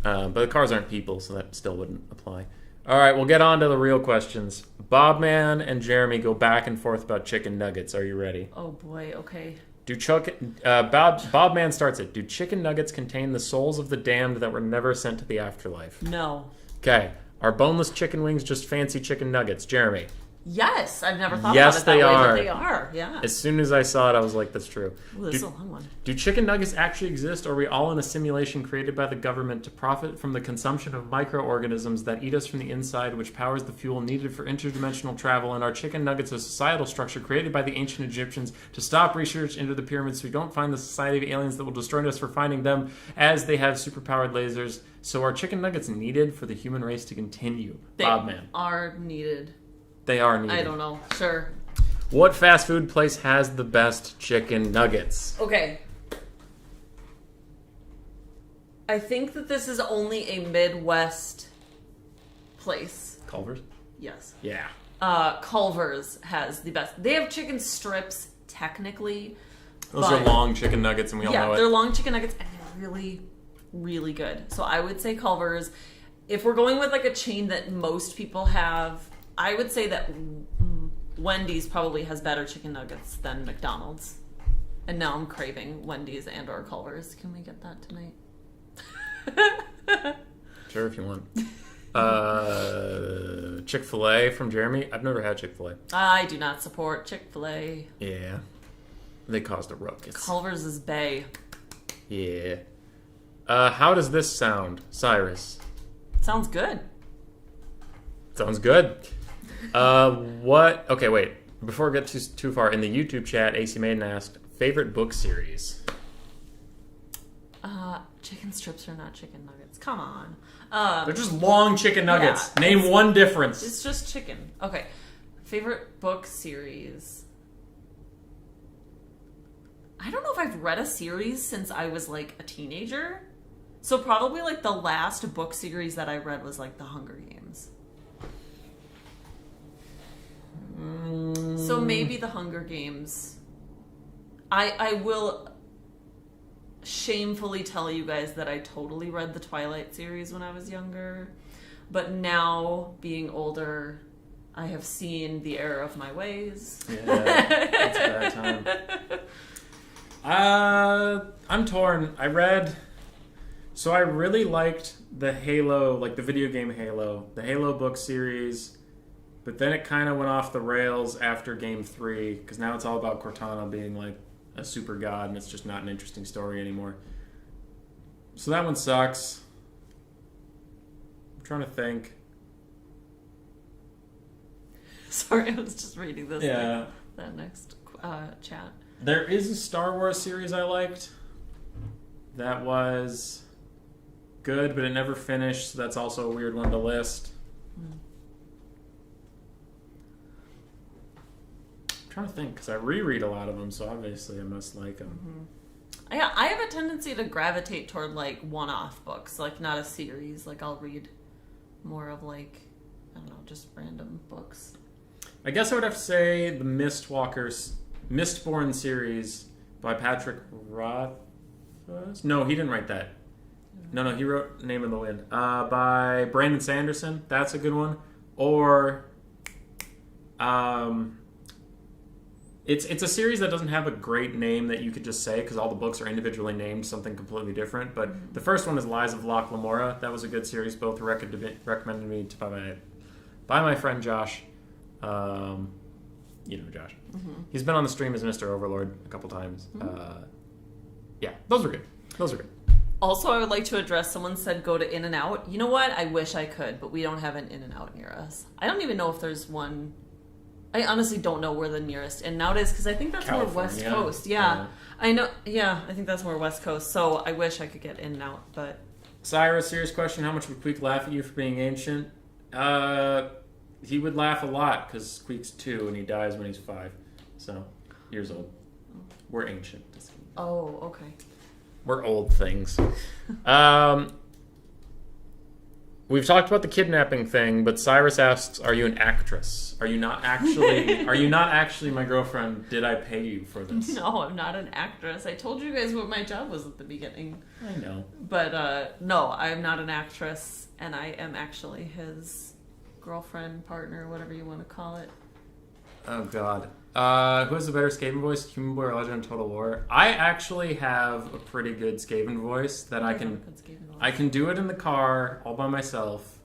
But the cars aren't people, so that still wouldn't apply. All right, we'll get on to the real questions. Bobman and Jeremy go back and forth about chicken nuggets. Are you ready? Oh boy, okay. Bobman starts it. Do chicken nuggets contain the souls of the damned that were never sent to the afterlife? No. Okay. Are boneless chicken wings just fancy chicken nuggets? Jeremy. Yes, I've never thought Yes, about it that they way, are. but they are, yeah. As soon as I saw it, I was like, that's true. Ooh, this is a long one. Do chicken nuggets actually exist, or are we all in a simulation created by the government to profit from the consumption of microorganisms that eat us from the inside, which powers the fuel needed for interdimensional travel? And are chicken nuggets a societal structure created by the ancient Egyptians to stop research into the pyramids so we don't find the society of aliens that will destroy us for finding them, as they have superpowered lasers? So are chicken nuggets needed for the human race to continue? They Bobman. are needed. They are needed. I don't know. Sure. What fast food place has the best chicken nuggets? Okay. I think that this is only a Midwest place. Culver's? Yes. Yeah. Culver's has the best. They have chicken strips, technically. Those are long chicken nuggets, and we all know it. Yeah, they're long chicken nuggets, and they're really, really good. So I would say Culver's. If we're going with like a chain that most people have, I would say that Wendy's probably has better chicken nuggets than McDonald's. And now I'm craving Wendy's and or Culver's. Can we get that tonight? Sure, if you want. Chick-fil-A from Jeremy. I've never had Chick-fil-A. I do not support Chick-fil-A. Yeah. They caused a ruckus. Culver's is bae. Yeah. How does this sound, Cyrus? Sounds good. Sounds good. What? Okay, wait. Before we get too far, in the YouTube chat, AC Maiden asked, favorite book series? Chicken strips are not chicken nuggets. Come on. They're just long chicken nuggets. Yeah, Name one difference. It's just chicken. Okay. Favorite book series? I don't know if I've read a series since I was like a teenager. So probably like the last book series that I read was like The Hunger Games. So maybe The Hunger Games. I will shamefully tell you guys that I totally read the Twilight series when I was younger. But now, being older, I have seen the error of my ways. Yeah, that's a bad time. I'm torn. I really liked the Halo, like the video game Halo, the Halo book series, but then it kind of went off the rails after Game 3, because now it's all about Cortana being like a super god, and it's just not an interesting story anymore. So that one sucks. I'm trying to think. Sorry, I was just reading this. Yeah. That next chat. There is a Star Wars series I liked that was good, but it never finished, so that's also a weird one to list. I'm trying to think, because I reread a lot of them, so obviously I must like them. Yeah, I have a tendency to gravitate toward like one-off books, like not a series. Like I'll read more of like, I don't know, just random books. I guess I would have to say the Mistborn series by Patrick Rothfuss. No, he didn't write that. No, he wrote Name of the Wind. By Brandon Sanderson. That's a good one. Or It's a series that doesn't have a great name that you could just say because all the books are individually named something completely different. But the first one is Lies of Loch Lamora. That was a good series. Both recommended me by my friend Josh. You know Josh. He's been on the stream as Mr. Overlord a couple times. Yeah, those were good. Those are good. Also, I would like to address, someone said go to In-N-Out. You know what? I wish I could, but we don't have an In-N-Out near us. I don't even know if there's one. I honestly don't know where the nearest In-N-Out is, because I think that's California. more West Coast. Yeah. I know. Yeah, I think that's more West Coast. So I wish I could get In-N-Out, but... Cyrus, serious question. How much would Queek laugh at you for being ancient? He would laugh a lot, because Queek's 2, and he dies when he's 5. So, years old. We're ancient. Oh, okay. We're old things. We've talked about the kidnapping thing, but Cyrus asks, "Are you an actress? Are you not actually? Are you not actually my girlfriend? Did I pay you for this?" No, I'm not an actress. I told you guys what my job was at the beginning. I know. But no, I'm not an actress, and I am actually his girlfriend, partner, whatever you want to call it. Oh God. Who has the better Skaven voice, Human Boy or Legend of Total War? I actually have a pretty good Skaven voice that I can do it in the car all by myself.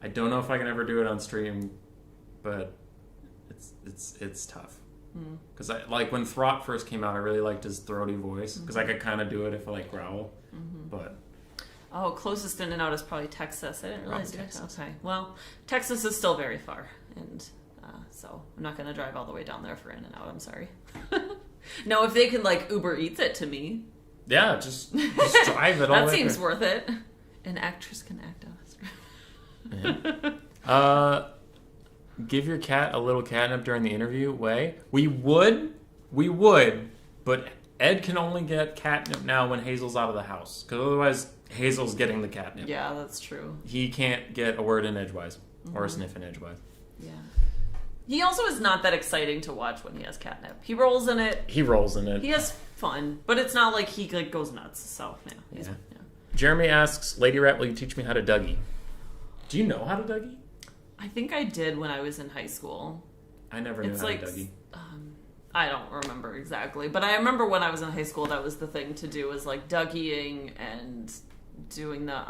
I don't know if I can ever do it on stream, but it's tough. Because I like when Throt first came out, I really liked his throaty voice because I could kind of do it if I like growl. But closest in and out is probably Texas. I didn't realize Texas. Okay, well, Texas is still very far, and so I'm not going to drive all the way down there for in and out. I'm sorry. No, if they can like Uber Eats it to me. Yeah, just drive it all. That seems worth it. An actress can act on a script. Give your cat a little catnip during the interview. We would, but Ed can only get catnip now when Hazel's out of the house, because otherwise Hazel's getting the catnip. Yeah, that's true. He can't get a word in edgewise or a sniff in edgewise. Yeah. He also is not that exciting to watch when he has catnip. He rolls in it. He has fun, but it's not like he like goes nuts. So yeah. Jeremy asks, "Lady Rat, will you teach me how to Dougie?" Do you know how to Dougie? I think I did when I was in high school. I never knew how to Dougie. I don't remember exactly, but I remember when I was in high school, that was the thing to do, was like Dougieing and doing the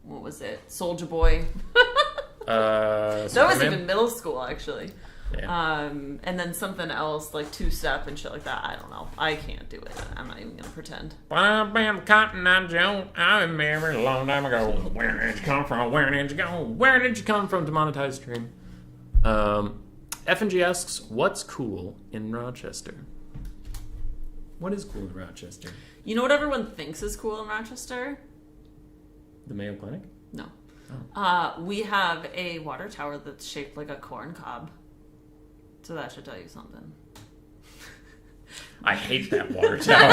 what was it, Soulja Boy. That was even middle school, actually. Yeah. And then something else like 2-step and shit like that. I don't know. I can't do it. I'm not even gonna pretend. Cotton Eye Joe, I remember a long time ago. Where did you come from? Where did you go? Where did you come from? Demonetized stream. F&G asks, "What's cool in Rochester?" What is cool in Rochester? You know what everyone thinks is cool in Rochester? The Mayo Clinic? No. Oh. We have a water tower that's shaped like a corn cob. So that should tell you something. I hate that water tower.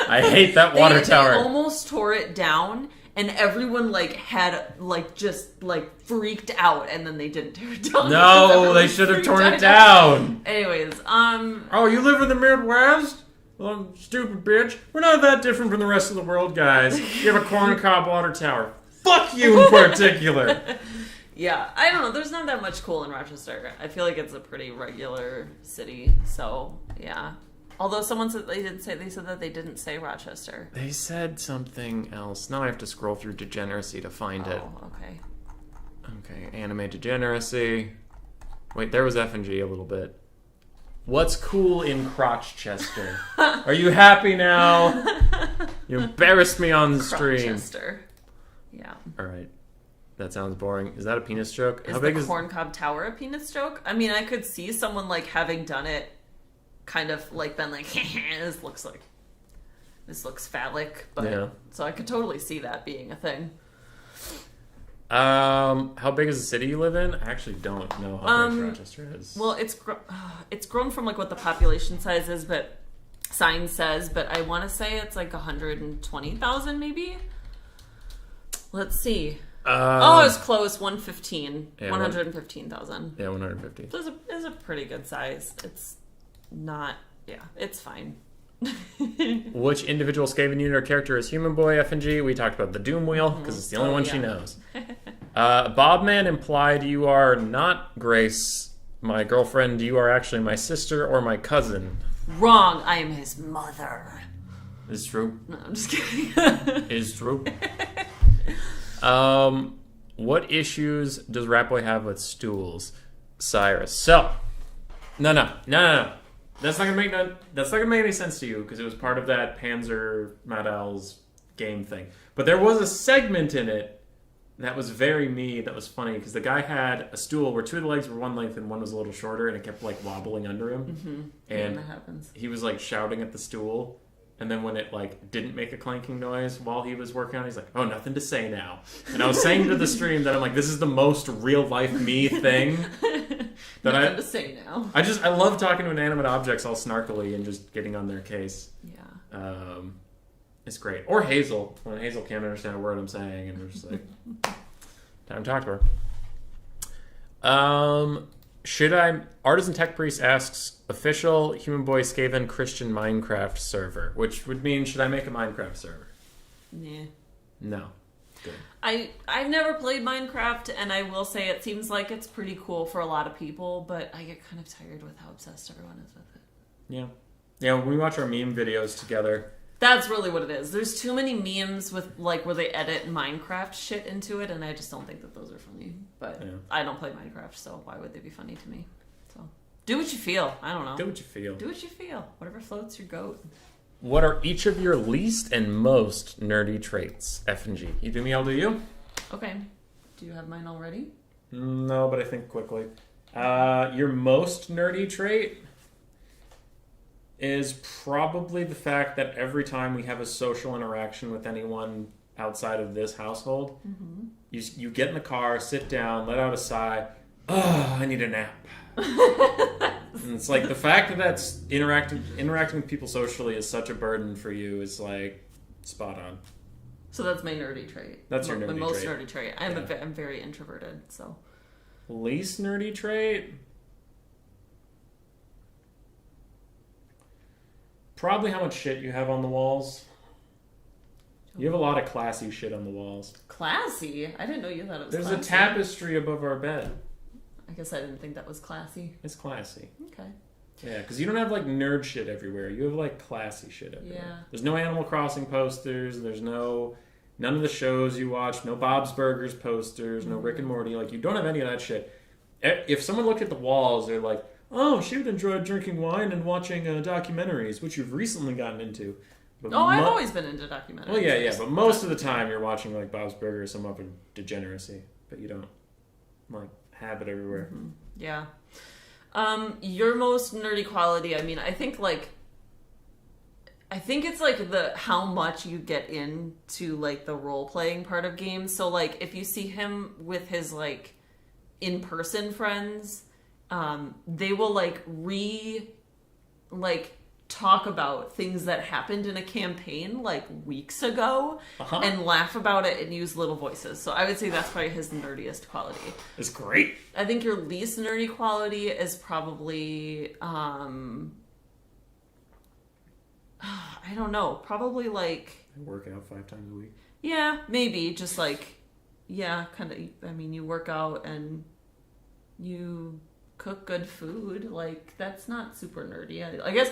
I hate that water tower. They almost tore it down, and everyone like had like just like freaked out, and then they didn't tear it down. No, they should have torn it down. Anyways, Oh, you live in the Midwest? Well, stupid bitch. We're not that different from the rest of the world, guys. You have a corn cob water tower. Fuck you in particular. Yeah, I don't know. There's not that much cool in Rochester. I feel like it's a pretty regular city. So, yeah. Although someone said they said that they didn't say Rochester. They said something else. Now I have to scroll through Degeneracy to find it. Oh, okay. Okay, Anime Degeneracy. Wait, there was F&G a little bit. What's cool in Crotchester? Are you happy now? You embarrassed me on the stream. Rochester. Yeah. All right. That sounds boring. Is that a penis joke? Is the corncob tower a penis joke? I mean, I could see someone like having done it, kind of like been like, this looks phallic, but yeah. So I could totally see that being a thing. How big is the city you live in? I actually don't know how big Rochester is. Well, it's grown from like what the population size is, but sign says, but I want to say it's like 120,000 maybe. Let's see. It's close. 115. Yeah, 115,000. Yeah, 150. So it's a pretty good size. It's not. Yeah, it's fine. Which individual Skaven unit or character is Human Boy, F&G? We talked about the Doom Wheel, because it's the only one she knows. Bobman implied you are not Grace My girlfriend, you are actually my sister or my cousin. Wrong. I am his mother. Is true. No, I'm just kidding. Is true. What issues does Ratboy have with stools? Cyrus. So, no. That's not gonna make any sense to you because it was part of that Panzer Madal's game thing. But there was a segment in it that was very me. That was funny because the guy had a stool where two of the legs were one length and one was a little shorter, and it kept like wobbling under him. Mm-hmm. And that happens. he was like shouting at the stool. And then when it like didn't make a clanking noise while he was working on it, he's like, "Oh, nothing to say now." And I was saying to the stream that I'm like, "This is the most real life me thing." Nothing to say now. I love talking to inanimate objects all snarkily and just getting on their case. Yeah. It's great. Or Hazel, when Hazel can't understand a word I'm saying, and we're just like, time to talk to her. Should I... Artisan Tech Priest asks, official Human Boy Skaven Christian Minecraft server, which would mean, should I make a Minecraft server? Yeah. No. Good. I've never played Minecraft, and I will say it seems like it's pretty cool for a lot of people, but I get kind of tired with how obsessed everyone is with it. Yeah. Yeah, when we watch our meme videos together... That's really what it is. There's too many memes with like where they edit Minecraft shit into it, and I just don't think that those are funny. But yeah. I don't play Minecraft, so why would they be funny to me? So do what you feel. I don't know. Do what you feel. Do what you feel. Whatever floats your goat. What are each of your least and most nerdy traits? F and G. You do me, I'll do you. Okay. Do you have mine already? No, but I think quickly. Your most nerdy trait is probably the fact that every time we have a social interaction with anyone outside of this household, you get in the car, sit down, let out a sigh, oh, I need a nap. And it's like the fact that that's interacting with people socially is such a burden for you is like spot on. So that's my nerdy trait. That's your nerdy trait. My most nerdy trait. I'm very introverted, so. Least nerdy trait? Probably how much shit you have on the walls. You have a lot of classy shit on the walls. Classy? I didn't know you thought it was There's classy. a tapestry above our bed. I guess I didn't think that was classy. It's classy. Okay. Yeah, because you don't have like nerd shit everywhere. You have like classy shit everywhere. Yeah. There's no Animal Crossing posters. There's none of the shows you watch. No Bob's Burgers posters. No Rick and Morty. Like you don't have any of that shit. If someone looked at the walls, they're like, oh, she would enjoy drinking wine and watching documentaries, which you've recently gotten into. But I've always been into documentaries. Well, yeah, but most of the time you're watching like Bob's Burgers, some other degeneracy, but you don't like have it everywhere. Mm-hmm. Yeah. Your most nerdy quality, I mean, I think it's like the how much you get into like the role playing part of games. So like if you see him with his like in-person friends, they will talk about things that happened in a campaign like weeks ago and laugh about it and use little voices. So I would say that's probably his nerdiest quality. It's great. I think your least nerdy quality is probably I don't know, probably like I work out 5 times a week. Yeah, maybe just like kind of. I mean, you work out and you cook good food. Like that's not super nerdy. I guess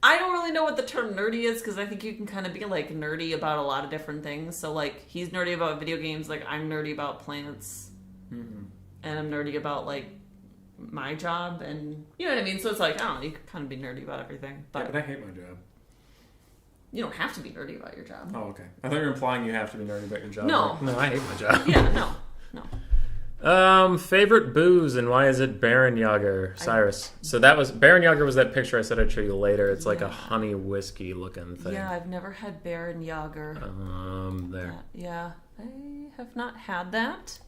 I don't really know what the term nerdy is because I think you can kind of be like nerdy about a lot of different things. So like he's nerdy about video games, like I'm nerdy about plants, and I'm nerdy about like my job, and you know what I mean. So it's like I don't know, you can kind of be nerdy about everything. But I hate my job. You don't have to be nerdy about your job. Oh, okay. I thought you were implying you have to be nerdy about your job. No. Like, no, I hate my job. Yeah, no. Favorite booze and why is it Baron Yager, Cyrus? So that was Baron Yager was that picture I said I'd show you later. It's like a honey whiskey looking thing. Yeah, I've never had Baron Yager. There. Yeah, I have not had that.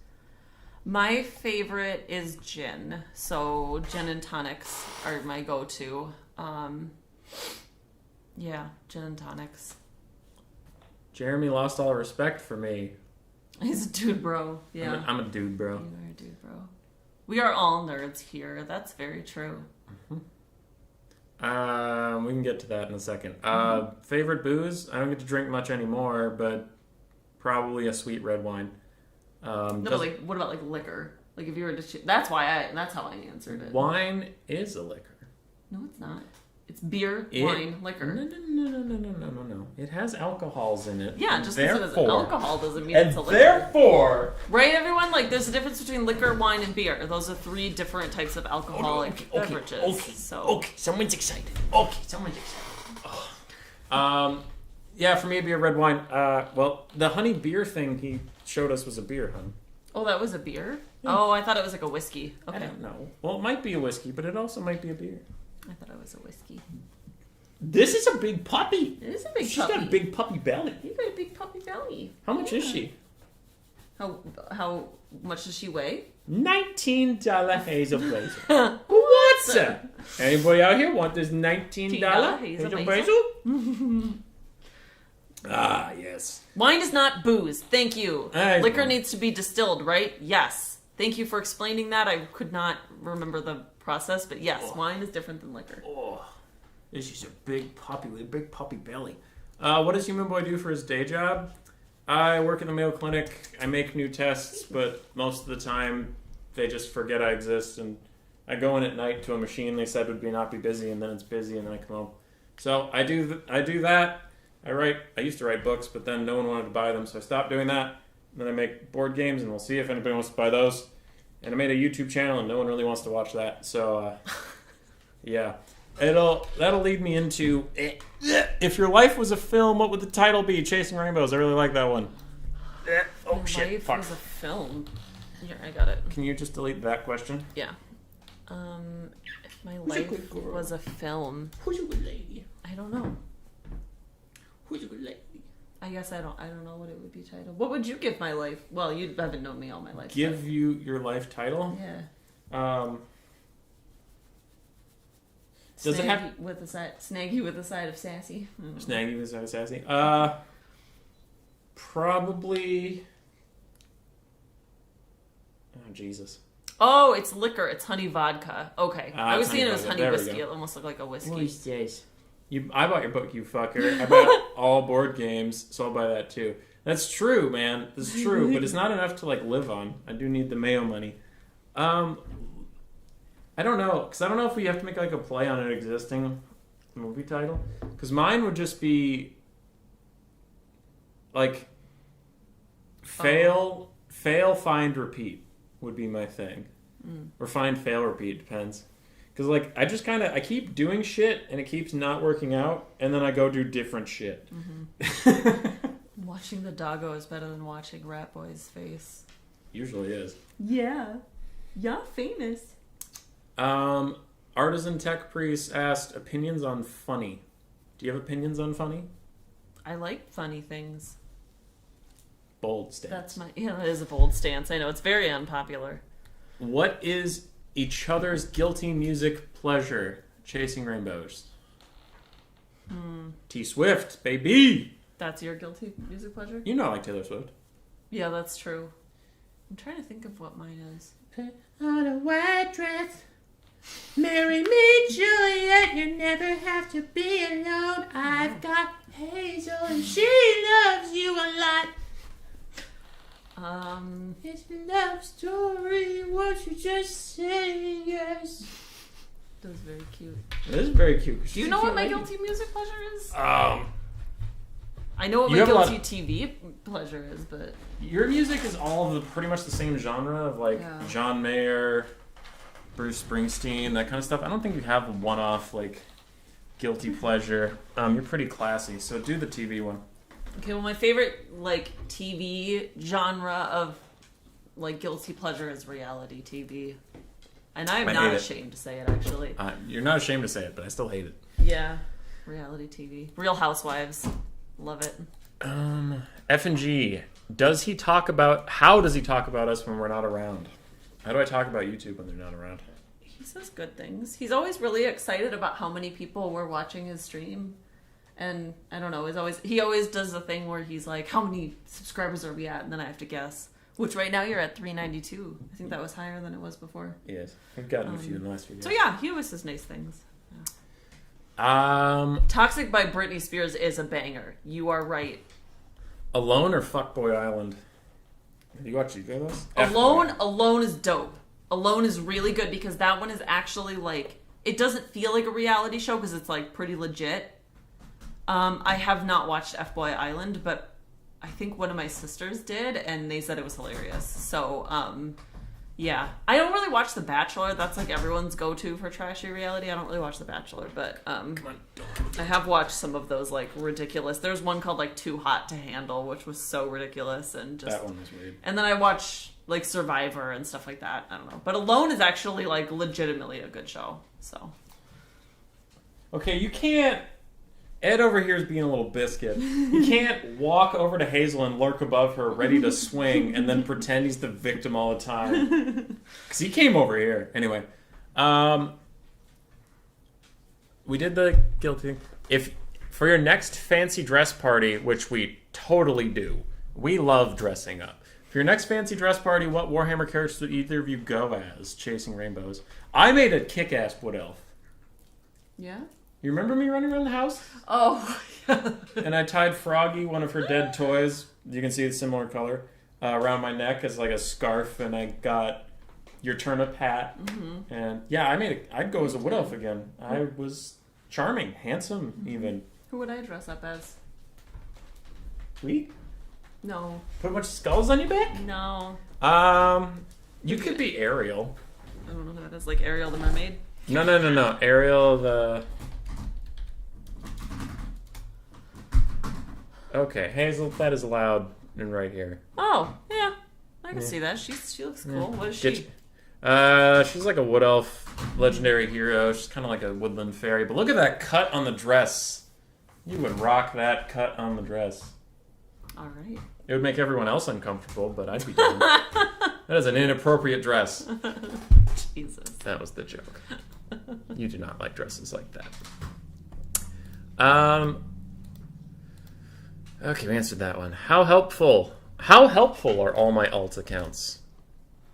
My favorite is gin. So gin and tonics are my go-to. Yeah, gin and tonics. Jeremy lost all respect for me. He's a dude bro. Yeah. I'm a dude bro. You are a dude bro. We are all nerds here. That's very true. We can get to that in a second. Favorite booze? I don't get to drink much anymore, but probably a sweet red wine. No, but like, what about like liquor? Like, if you were to that's how I answered it. Wine is a liquor. No, it's not. It's beer, wine, liquor. No. It has alcohols in it. Yeah, just because it has alcohol doesn't mean and it's a liquor. Therefore... Right, everyone? Like, there's a difference between liquor, wine, and beer. Those are 3 different types of alcoholic beverages. Okay, someone's excited. Oh. Yeah, for me it'd be a red wine. Well, the honey beer thing he showed us was a beer, huh? Oh, that was a beer? Yeah. Oh, I thought it was like a whiskey. Okay. I don't know. Well, it might be a whiskey, but it also might be a beer. I thought it was a whiskey. This is a big puppy. It is a big puppy. She's got a big puppy belly. You got a big puppy belly. How much is she? How much does she weigh? $19 hazel blazer. Who wants it? Anybody out here want this $19 hazel blazer? Ah, yes. Wine is not booze. Thank you. Liquor needs to be distilled, right? Yes. Thank you for explaining that. I could not remember the process, but yes, wine is different than liquor. Oh, this is a big puppy with a big puppy belly. What does Human Boy do for his day job? I work in the Mayo Clinic. I make new tests, but most of the time they just forget I exist, and I go in at night to a machine they said would not be busy, and then it's busy, and then I come home. So I do that. I used to write books, but then no one wanted to buy them, so I stopped doing that. And then I make board games, and we'll see if anybody wants to buy those. And I made a YouTube channel, and no one really wants to watch that. So, yeah. That'll lead me into... If your life was a film, what would the title be? Chasing Rainbows. I really like that one. Oh, shit. Life was a film. Here, I got it. Can you just delete that question? Yeah. If my life was a film... Who's a good lady? I don't know. Who's a good lady? I guess I don't know what it would be titled. What would you give my life? Well, you haven't known me all my life. Give you your life title? Yeah. Does it have Snaggy with a side of sassy? Snaggy with a side of sassy? Probably. Oh Jesus. Oh, it's liquor. It's honey vodka. Okay, I was thinking it was honey whiskey. It almost looked like a whiskey. I bought your book, you fucker. I bought all board games, so I'll buy that too. That's true, man. This is true, but it's not enough to live on. I do need the Mayo money. I don't know, because I don't know if we have to make a play on an existing movie title. Because mine would just be fail, find, repeat would be my thing, or find, fail, repeat, depends. Because, I keep doing shit, and it keeps not working out, and then I go do different shit. Mm-hmm. Watching the doggo is better than watching Rat Boy's face. Usually is. Yeah. Yeah, famous. Artisan Tech Priest asked, opinions on funny. Do you have opinions on funny? I like funny things. Bold stance. That is a bold stance. I know, it's very unpopular. What is each other's guilty music pleasure? Chasing Rainbows. T Swift, baby. That's your guilty music pleasure? You know I like Taylor Swift. Yeah, that's true. I'm trying to think of what mine is. Put on a white dress. Marry me, Juliet. You never have to be alone. I've got Hazel and she loves you a lot. It's a love story. Won't you just say yes? That was very cute. It is very cute. Do you know what my guilty music pleasure is? I know what my guilty TV pleasure is, but your music is all of the pretty much the same genre of John Mayer, Bruce Springsteen, that kind of stuff. I don't think you have a one-off guilty pleasure. You're pretty classy, so do the TV one. Okay, well, my favorite TV genre of guilty pleasure is reality TV, and I'm not ashamed to say it. Actually, you're not ashamed to say it, but I still hate it. Yeah, reality TV, Real Housewives, love it. F&G, how does he talk about us when we're not around? How do I talk about YouTube when they're not around? He says good things. He's always really excited about how many people were watching his stream. And I don't know, he always does the thing where he's like, how many subscribers are we at? And then I have to guess. Which right now you're at 392. I think that was higher than it was before. Yes. We've gotten a few in the last few days. So yeah, he always says nice things. Yeah. Toxic by Britney Spears is a banger. You are right. Alone or Fuckboy Island? You watch either of those? Alone is dope. Alone is really good because that one is actually like, it doesn't feel like a reality show because it's like pretty legit. I have not watched F-Boy Island, but I think one of my sisters did, and they said it was hilarious. So, yeah. I don't really watch The Bachelor. That's like everyone's go-to for trashy reality. I don't really watch The Bachelor, but I have watched some of those like ridiculous. There's one called like Too Hot to Handle, which was so ridiculous and just... That one was weird. And then I watch like Survivor and stuff like that. I don't know. But Alone is actually like legitimately a good show. So. Okay, you can't... Ed over here is being a little biscuit. You can't walk over to Hazel and lurk above her, ready to swing, and then pretend he's the victim all the time. Because he came over here. Anyway. We did the guilty thing. If for your next fancy dress party, which we totally do, we love dressing up. For your next fancy dress party, what Warhammer characters would either of you go as chasing rainbows? I made a kick-ass wood elf. Yeah? You remember me running around the house? Oh, yeah. And I tied Froggy, one of her dead toys, you can see the similar color, around my neck as like a scarf, and I got your turnip hat. Mm-hmm. And yeah, I'd go as a wood elf again. I was charming, handsome, even. Who would I dress up as? We? No. Put a bunch of skulls on your back? No. You could be Ariel. I don't know who that is. Like Ariel the mermaid? No. Ariel the... Okay, Hazel, that is allowed in right here. Oh, yeah. I can see that. She looks cool. Yeah. What is she? She's like a wood elf, legendary hero. She's kind of like a woodland fairy. But look at that cut on the dress. You would rock that cut on the dress. All right. It would make everyone else uncomfortable, but I'd be down. That is an inappropriate dress. Jesus. That was the joke. You do not like dresses like that. Okay, we answered that one. How helpful are all my alt accounts?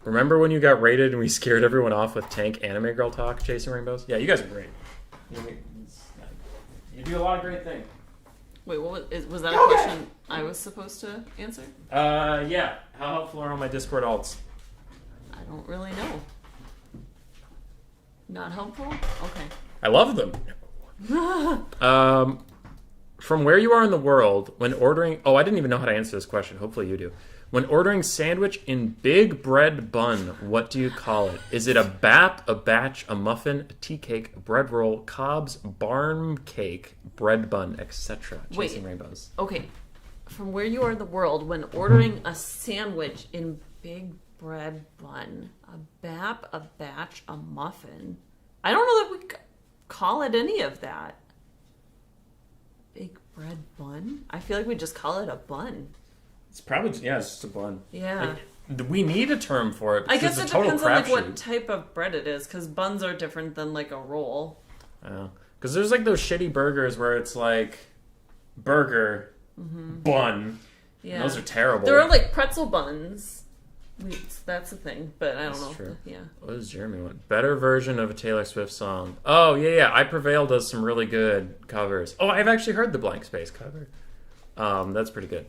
Remember when you got raided and we scared everyone off with tank anime girl talk chasing rainbows? Yeah, you guys are great. You do a lot of great things. Wait, was that a question I was supposed to answer? Yeah. How helpful are all my Discord alts? I don't really know. Not helpful? Okay. I love them. From where you are in the world, when ordering... Oh, I didn't even know how to answer this question. Hopefully you do. When ordering sandwich in big bread bun, what do you call it? Is it a bap, a batch, a muffin, a tea cake, a bread roll, cobs, barm cake, bread bun, etc.? Chasing rainbows. Okay. From where you are in the world, when ordering a sandwich in big bread bun, a bap, a batch, a muffin. I don't know that we call it any of that. Big bread bun? I feel like we just call it a bun. It's probably, yeah, it's just a bun. Yeah. Like, we need a term for it. I guess it depends on like what type of bread it is, because buns are different than like a roll. Oh. Because there's like those shitty burgers where it's like burger, bun. Yeah. And those are terrible. There are like pretzel buns. That's the thing, but I don't know. True. Yeah. What does Jeremy want? Better version of a Taylor Swift song. Oh, yeah. I Prevail does some really good covers. Oh, I've actually heard the Blank Space cover. That's pretty good.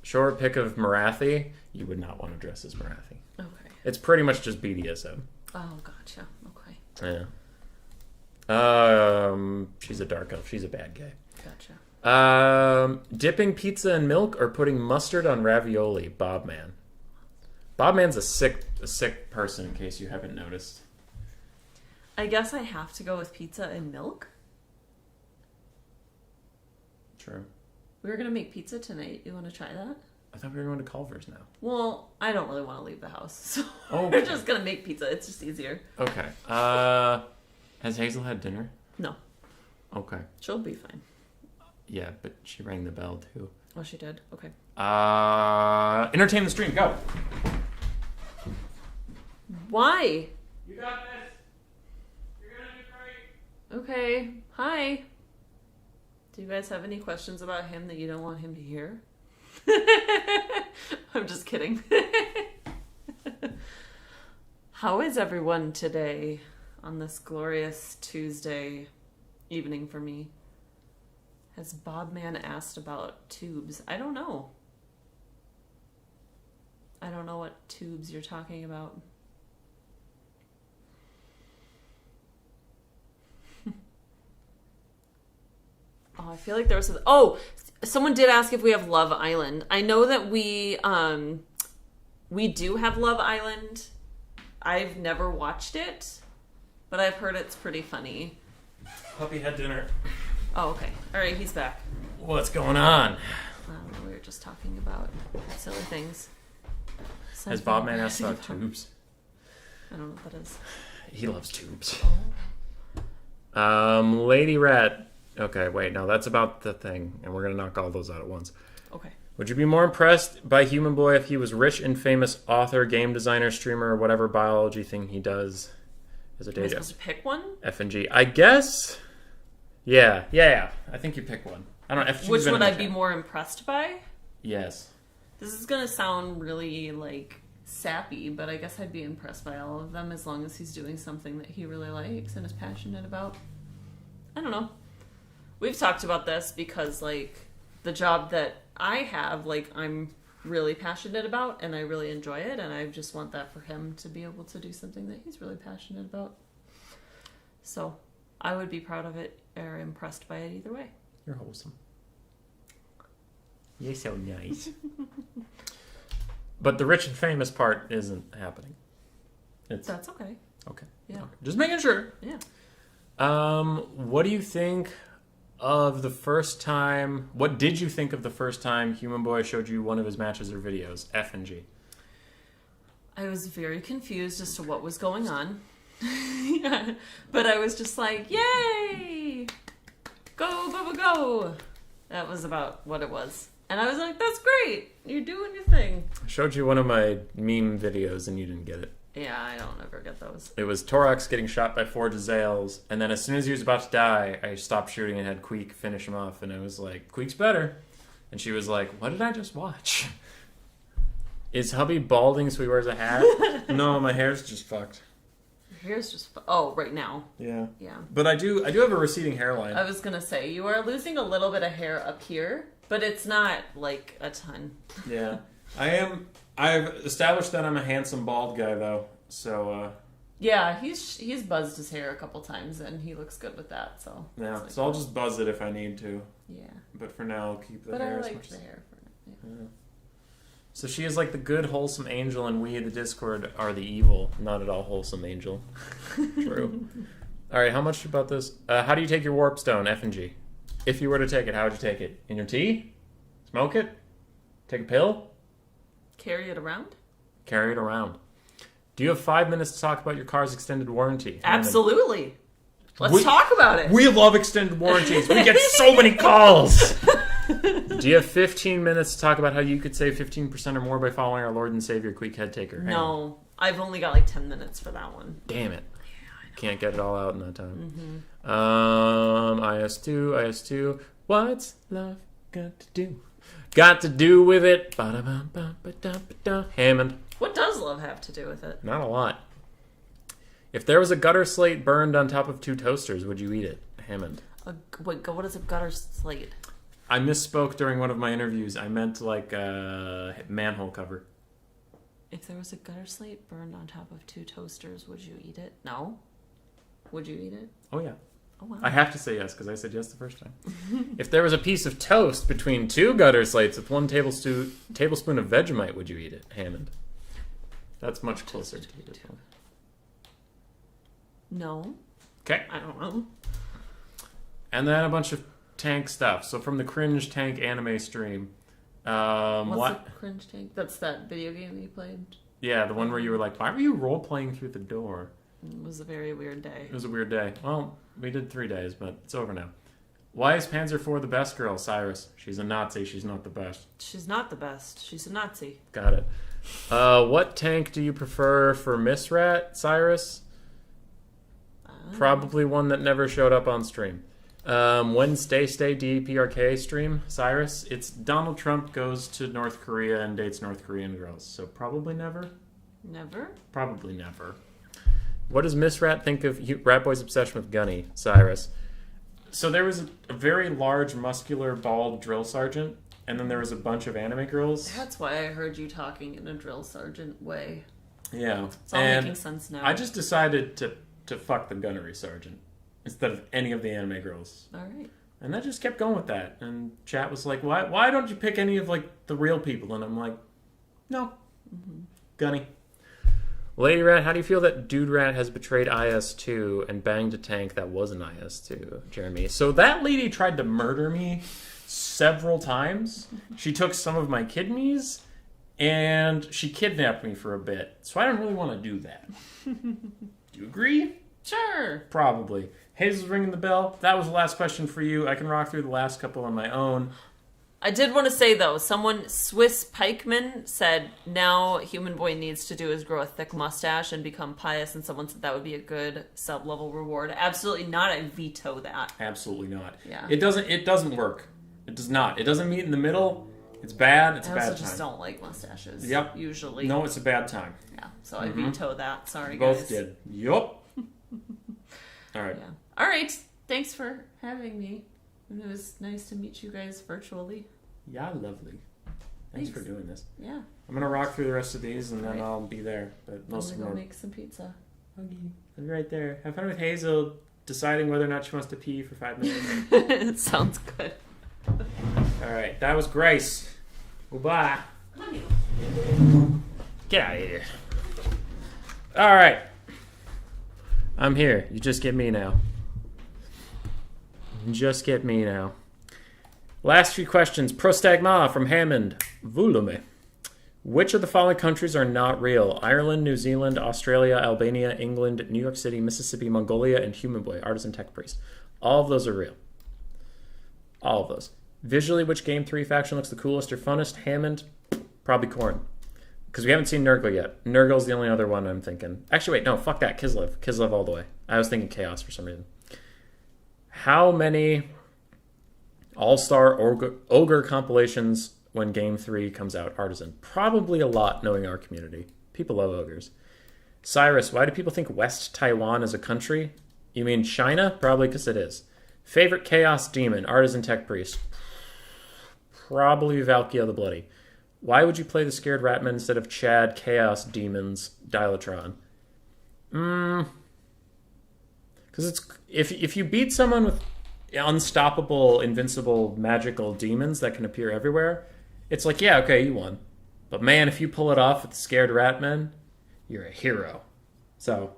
Short pick of Marathi. You would not want to dress as Marathi. Okay. It's pretty much just BDSM. Oh, gotcha. Okay. Yeah. She's a dark elf. She's a bad guy. Gotcha. Dipping pizza in milk or putting mustard on ravioli. Bobman. Bobman's a sick person, in case you haven't noticed. I guess I have to go with pizza and milk. True. We were going to make pizza tonight. You want to try that? I thought we were going to Culver's now. Well, I don't really want to leave the house, so okay. We're just going to make pizza. It's just easier. Okay. Has Hazel had dinner? No. Okay. She'll be fine. Yeah, but she rang the bell, too. Oh, she did? Okay. Entertain the stream. Go. Why? You got this. You're going to do great. Okay. Hi. Do you guys have any questions about him that you don't want him to hear? I'm just kidding. How is everyone today on this glorious Tuesday evening for me? Has Bobman asked about tubes? I don't know. I don't know what tubes you're talking about. Oh, I feel like there was someone did ask if we have Love Island. I know that we do have Love Island. I've never watched it, but I've heard it's pretty funny. Puppy had dinner. Oh, okay. All right, he's back. What's going on? We were just talking about silly things. Has Bob Man asked about tubes? I don't know what that is. He loves tubes. Oh. Lady Rat. Okay, wait, no, that's about the thing, and we're gonna knock all those out at once. Okay. Would you be more impressed by Human Boy if he was rich and famous author, game designer, streamer, or whatever biology thing he does as a day Am I job? supposed to pick one? F and G. I guess. Yeah. I think you pick one. I don't know. FG Which would I be more impressed by? Yes. This is gonna sound really like sappy, but I guess I'd be impressed by all of them as long as he's doing something that he really likes and is passionate about. I don't know. We've talked about this because like the job that I have, like I'm really passionate about and I really enjoy it, and I just want that for him to be able to do something that he's really passionate about. So I would be proud of it or impressed by it either way. You're wholesome. You're so nice. But the rich and famous part isn't happening. That's okay. Okay. Yeah. Okay. Just making sure. Yeah. What do you think of the first time? What did you think of the first time Human Boy showed you one of his matches or videos? F and G. I was very confused as to what was going on. Yeah. But I was just like, yay! Go, Bubba, go! That was about what it was. And I was like, that's great! You're doing your thing. I showed you one of my meme videos and you didn't get it. Yeah, I don't ever get those. It was Torax getting shot by 4 Jazales, and then as soon as he was about to die, I stopped shooting and had Queek finish him off, and I was like, Queek's better. And she was like, what did I just watch? Is hubby balding so he wears a hat? No, my hair's just fucked. Your hair's just... right now. Yeah. Yeah. But I do have a receding hairline. I was gonna say, you are losing a little bit of hair up here, but it's not, like, a ton. Yeah. I've established that I'm a handsome bald guy, though, so... Yeah, he's buzzed his hair a couple times, and he looks good with that, so... Yeah, like, so I'll just buzz it if I need to. Yeah. But for now, I'll keep the But hair I as like much the as... hair for it. Yeah. So she is like the good, wholesome angel, and we, the Discord, are the evil, not at all wholesome angel. True. All right, how much about this? How do you take your warp stone, F and G? If you were to take it, how would you take it? In your tea? Smoke it? Take a pill? Carry it around? Carry it around. Do you have 5 minutes to talk about your car's extended warranty? Absolutely. Let's talk about it. We love extended warranties. We get so many calls. Do you have 15 minutes to talk about how you could save 15% or more by following our Lord and Savior, Queek Head Taker? No. I've only got like 10 minutes for that one. Damn it. Can't get it all out in that time. Mm-hmm. IS2. What's love got to do? Got to do with it. Ba-da-ba-ba-ba-da-ba-da. Hammond. What does love have to do with it? Not a lot. If there was a gutter slate burned on top of 2 toasters, would you eat it? Hammond. What is a gutter slate? I misspoke during one of my interviews. I meant like a manhole cover. If there was a gutter slate burned on top of 2 toasters, would you eat it? No. Would you eat it? Oh, yeah. Oh, wow. I have to say yes, because I said yes the first time. If there was a piece of toast between 2 gutter slates with 1 tablespoon of Vegemite, would you eat it? Hammond. That's much closer to it. No. Okay. I don't know. And then a bunch of tank stuff. So from the Cringe Tank anime stream. What's the Cringe Tank? That's that video game you played? Yeah, the one where you were like, why were you role-playing through the door? It was a very weird day. It was a weird day. Well, we did 3 days, but it's over now. Why is Panzer IV the best girl, Cyrus? She's a Nazi. She's not the best. She's not the best. She's a Nazi. Got it. What tank do you prefer for Miss Rat, Cyrus? Probably one that never showed up on stream. When Stay DPRK stream, Cyrus? It's Donald Trump goes to North Korea and dates North Korean girls. So probably never? Never? Probably never. What does Miss Rat think of Rat Boy's obsession with Gunny, Cyrus? So there was a very large, muscular, bald drill sergeant and then there was a bunch of anime girls. That's why I heard you talking in a drill sergeant way. Yeah. It's all making sense now. I just decided to fuck the gunnery sergeant instead of any of the anime girls. All right. And I just kept going with that. And chat was like, why don't you pick any of, like, the real people? And I'm like, no. Mm-hmm. Gunny. Lady Rat, how do you feel that Dude Rat has betrayed IS-2 and banged a tank that wasn't IS-2, Jeremy? So that lady tried to murder me several times. She took some of my kidneys, and she kidnapped me for a bit. So I don't really want to do that. Do you agree? Sure. Probably. Hazel's ringing the bell. That was the last question for you. I can rock through the last couple on my own. I did want to say, though, someone, Swiss Pikeman, said now Human Boy needs to do is grow a thick mustache and become pious, and someone said that would be a good sub-level reward. Absolutely not. I veto that. Absolutely not. Yeah. It doesn't work. It does not. It doesn't meet in the middle. It's bad. It's a bad time. I also just don't like mustaches. Yep. Usually. No, it's a bad time. Yeah. So I veto that. Sorry, guys. Both did. Yup. All right. Yeah. All right. Thanks for having me. And it was nice to meet you guys virtually. Yeah, lovely. Thanks for doing this. Yeah. I'm gonna rock through the rest of these, and then I'll be there. But most I'm of them gonna go make some pizza. Okay. I'll be right there. Have fun with Hazel deciding whether or not she wants to pee for 5 minutes. It sounds good. All right. That was Grace. Goodbye. Get out of here. All right. I'm here. You just get me now. Just get me now. Last few questions. Prostagma from Hammond. Volume. Which of the following countries are not real? Ireland, New Zealand, Australia, Albania, England, New York City, Mississippi, Mongolia, and Human Boy, Artisan Tech Priest. All of those are real. All of those. Visually, which Game 3 faction looks the coolest or funnest? Hammond, probably Khorne. Because we haven't seen Nurgle yet. Nurgle's the only other one I'm thinking. Actually, wait, no, fuck that. Kislev. Kislev all the way. I was thinking Chaos for some reason. How many All-Star Ogre compilations when Game 3 comes out? Artisan. Probably a lot, knowing our community. People love ogres. Cyrus, why do people think West Taiwan is a country? You mean China? Probably because it is. Favorite Chaos Demon? Artisan Tech Priest. Probably Valkia the Bloody. Why would you play the Scared Ratman instead of Chad Chaos Demons Dilatron? Because it's if you beat someone with unstoppable, invincible, magical demons that can appear everywhere, it's like, yeah, okay, you won. But man, if you pull it off with the Scared Ratman, you're a hero. So,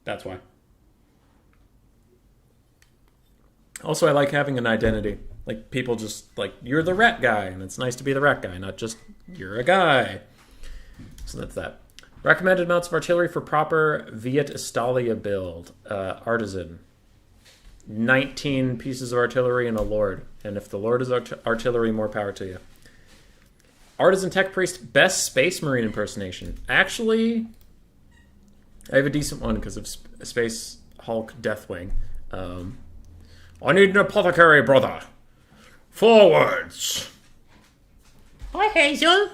that's why. Also, I like having an identity. Like, people just, like, you're the rat guy, and it's nice to be the rat guy, not just, you're a guy. So that's that. Recommended amounts of artillery for proper Viet Estalia build. Artisan. 19 pieces of artillery and a lord. And if the lord is artillery, more power to you. Artisan Tech Priest, best Space Marine impersonation. Actually, I have a decent one because of Space Hulk Deathwing. I need an apothecary, brother. Forwards. Hi, Hazel.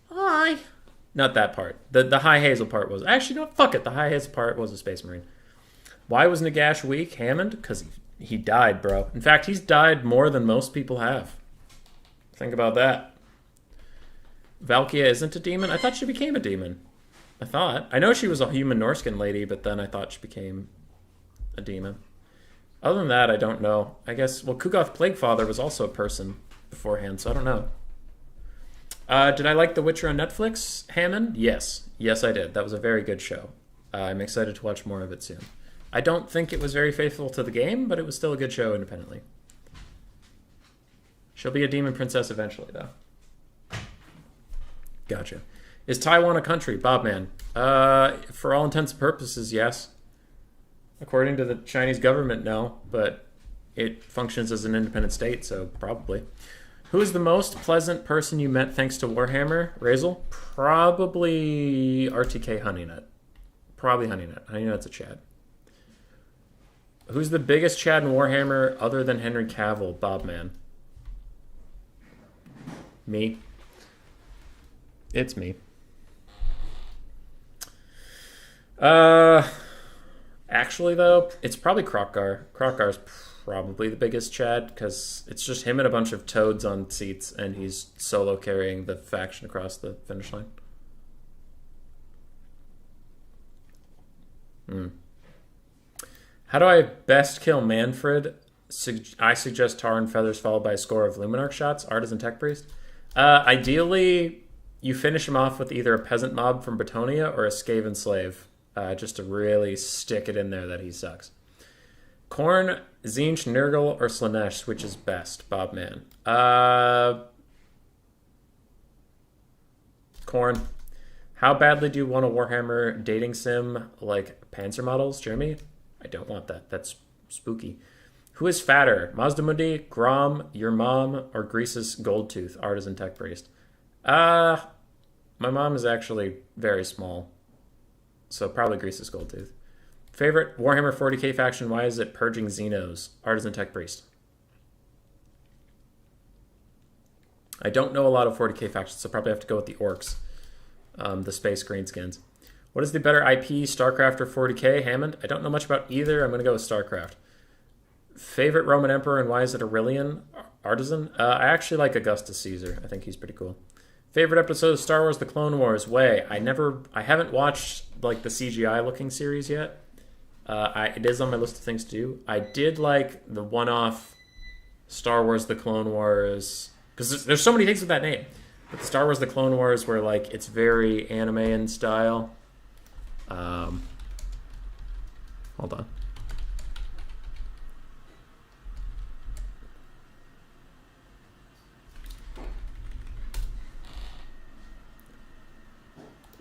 Hi. Not that part. The High Hazel part was... Actually, no, fuck it. The High Hazel part was a Space Marine. Why was Nagash weak, Hammond? Because he died, bro. In fact, he's died more than most people have. Think about that. Valkia isn't a demon? I thought she became a demon. I know she was a human Norskin lady, but then I thought she became a demon. Other than that, I don't know. I guess, well, Kugoth Plaguefather was also a person beforehand, so I don't know. Did I like The Witcher on Netflix, Hammond? Yes. Yes, I did. That was a very good show. I'm excited to watch more of it soon. I don't think it was very faithful to the game, but it was still a good show independently. She'll be a demon princess eventually, though. Gotcha. Is Taiwan a country? Bobman. For all intents and purposes, yes. According to the Chinese government, no, but it functions as an independent state, so probably. Who is the most pleasant person you met thanks to Warhammer? Razel? Probably RTK Honeynut. Probably Honeynut. Honeynut's a Chad. Who's the biggest Chad in Warhammer other than Henry Cavill? Bobman. Me. It's me. Actually, though, it's probably Krokgar. Krokgar's probably the biggest Chad, because it's just him and a bunch of toads on seats, and he's solo carrying the faction across the finish line. How do I best kill Manfred? I suggest Tar and Feathers followed by a score of Luminarch shots, Artisan Tech Priest. Ideally, you finish him off with either a peasant mob from Bretonia or a Skaven slave, just to really stick it in there that he sucks. Korn, Zinch, Nurgle, or Slanesh, which is best? Bobman. Korn. How badly do you want a Warhammer dating sim like Panzer models, Jeremy? I don't want that. That's spooky. Who is fatter? Mazdamundi, Grom, your mom, or Grease's Goldtooth, Artisan Tech Priest? My mom is actually very small, so probably Grease's Goldtooth. Favorite Warhammer 40k faction, why is it Purging Xenos, Artisan Tech Priest? I don't know a lot of 40k factions, so probably have to go with the Orcs, the Space Greenskins. What is the better IP, StarCraft or 40k, Hammond? I don't know much about either. I'm going to go with StarCraft. Favorite Roman Emperor, and why is it Aurelian, Artisan? I actually like Augustus Caesar. I think he's pretty cool. Favorite episode of Star Wars: The Clone Wars? I haven't watched like the CGI looking series yet. It is on my list of things to do. I did like the one-off Star Wars: The Clone Wars, because there's so many things with that name. But the Star Wars: The Clone Wars, where like it's very anime in style. Hold on.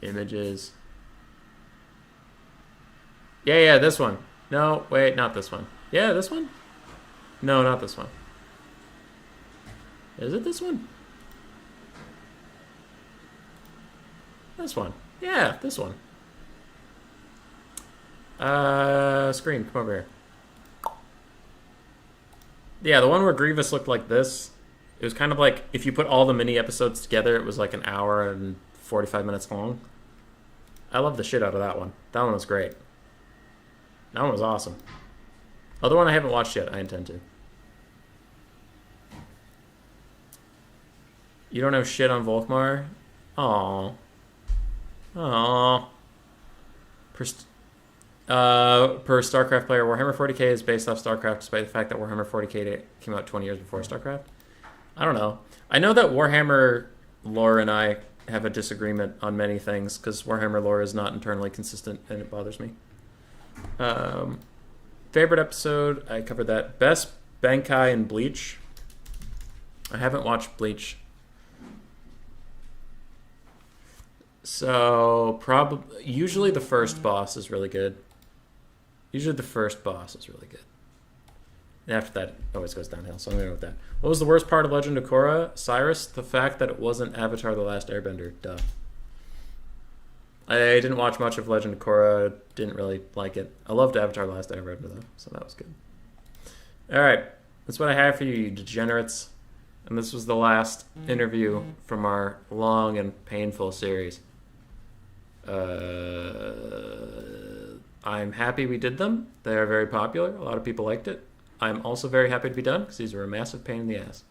Images. Yeah, this one. No, wait, not this one. Yeah, this one? No, not this one. Is it this one? This one. Yeah, this one. Screen, come over here. Yeah, the one where Grievous looked like this. It was kind of like, if you put all the mini episodes together, it was like an hour and 45 minutes long. I love the shit out of that one. That one was great. That one was awesome. Other one I haven't watched yet. I intend to. You don't have shit on Volkmar? Aww. Aww. Per StarCraft player, Warhammer 40k is based off StarCraft, despite the fact that Warhammer 40k came out 20 years before StarCraft. I don't know. I know that Warhammer lore and I have a disagreement on many things, because Warhammer lore is not internally consistent, and it bothers me. Favorite episode, I covered that. Best Bankai and Bleach. I haven't watched Bleach. So, usually the first boss is really good. And after that, it always goes downhill, so I'm going to go with that. What was the worst part of Legend of Korra? Cyrus? The fact that it wasn't Avatar: The Last Airbender. Duh. I didn't watch much of Legend of Korra. Didn't really like it. I loved Avatar: The Last Airbender, though, so that was good. Alright, that's what I have for you, you degenerates. And this was the last interview from our long and painful series. I'm happy we did them. They are very popular. A lot of people liked it. I'm also very happy to be done, because these were a massive pain in the ass.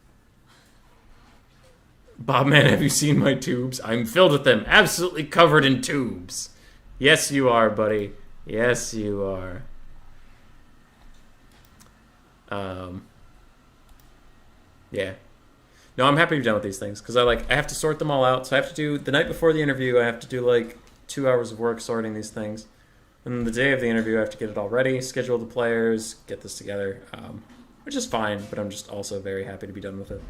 Bobman, have you seen my tubes? I'm filled with them, absolutely covered in tubes. Yes, you are, buddy. Yes, you are. Yeah. No, I'm happy to be done with these things, because I have to sort them all out. So I have to do, the night before the interview, I have to do like 2 hours of work sorting these things. And then the day of the interview, I have to get it all ready, schedule the players, get this together, which is fine, but I'm just also very happy to be done with it.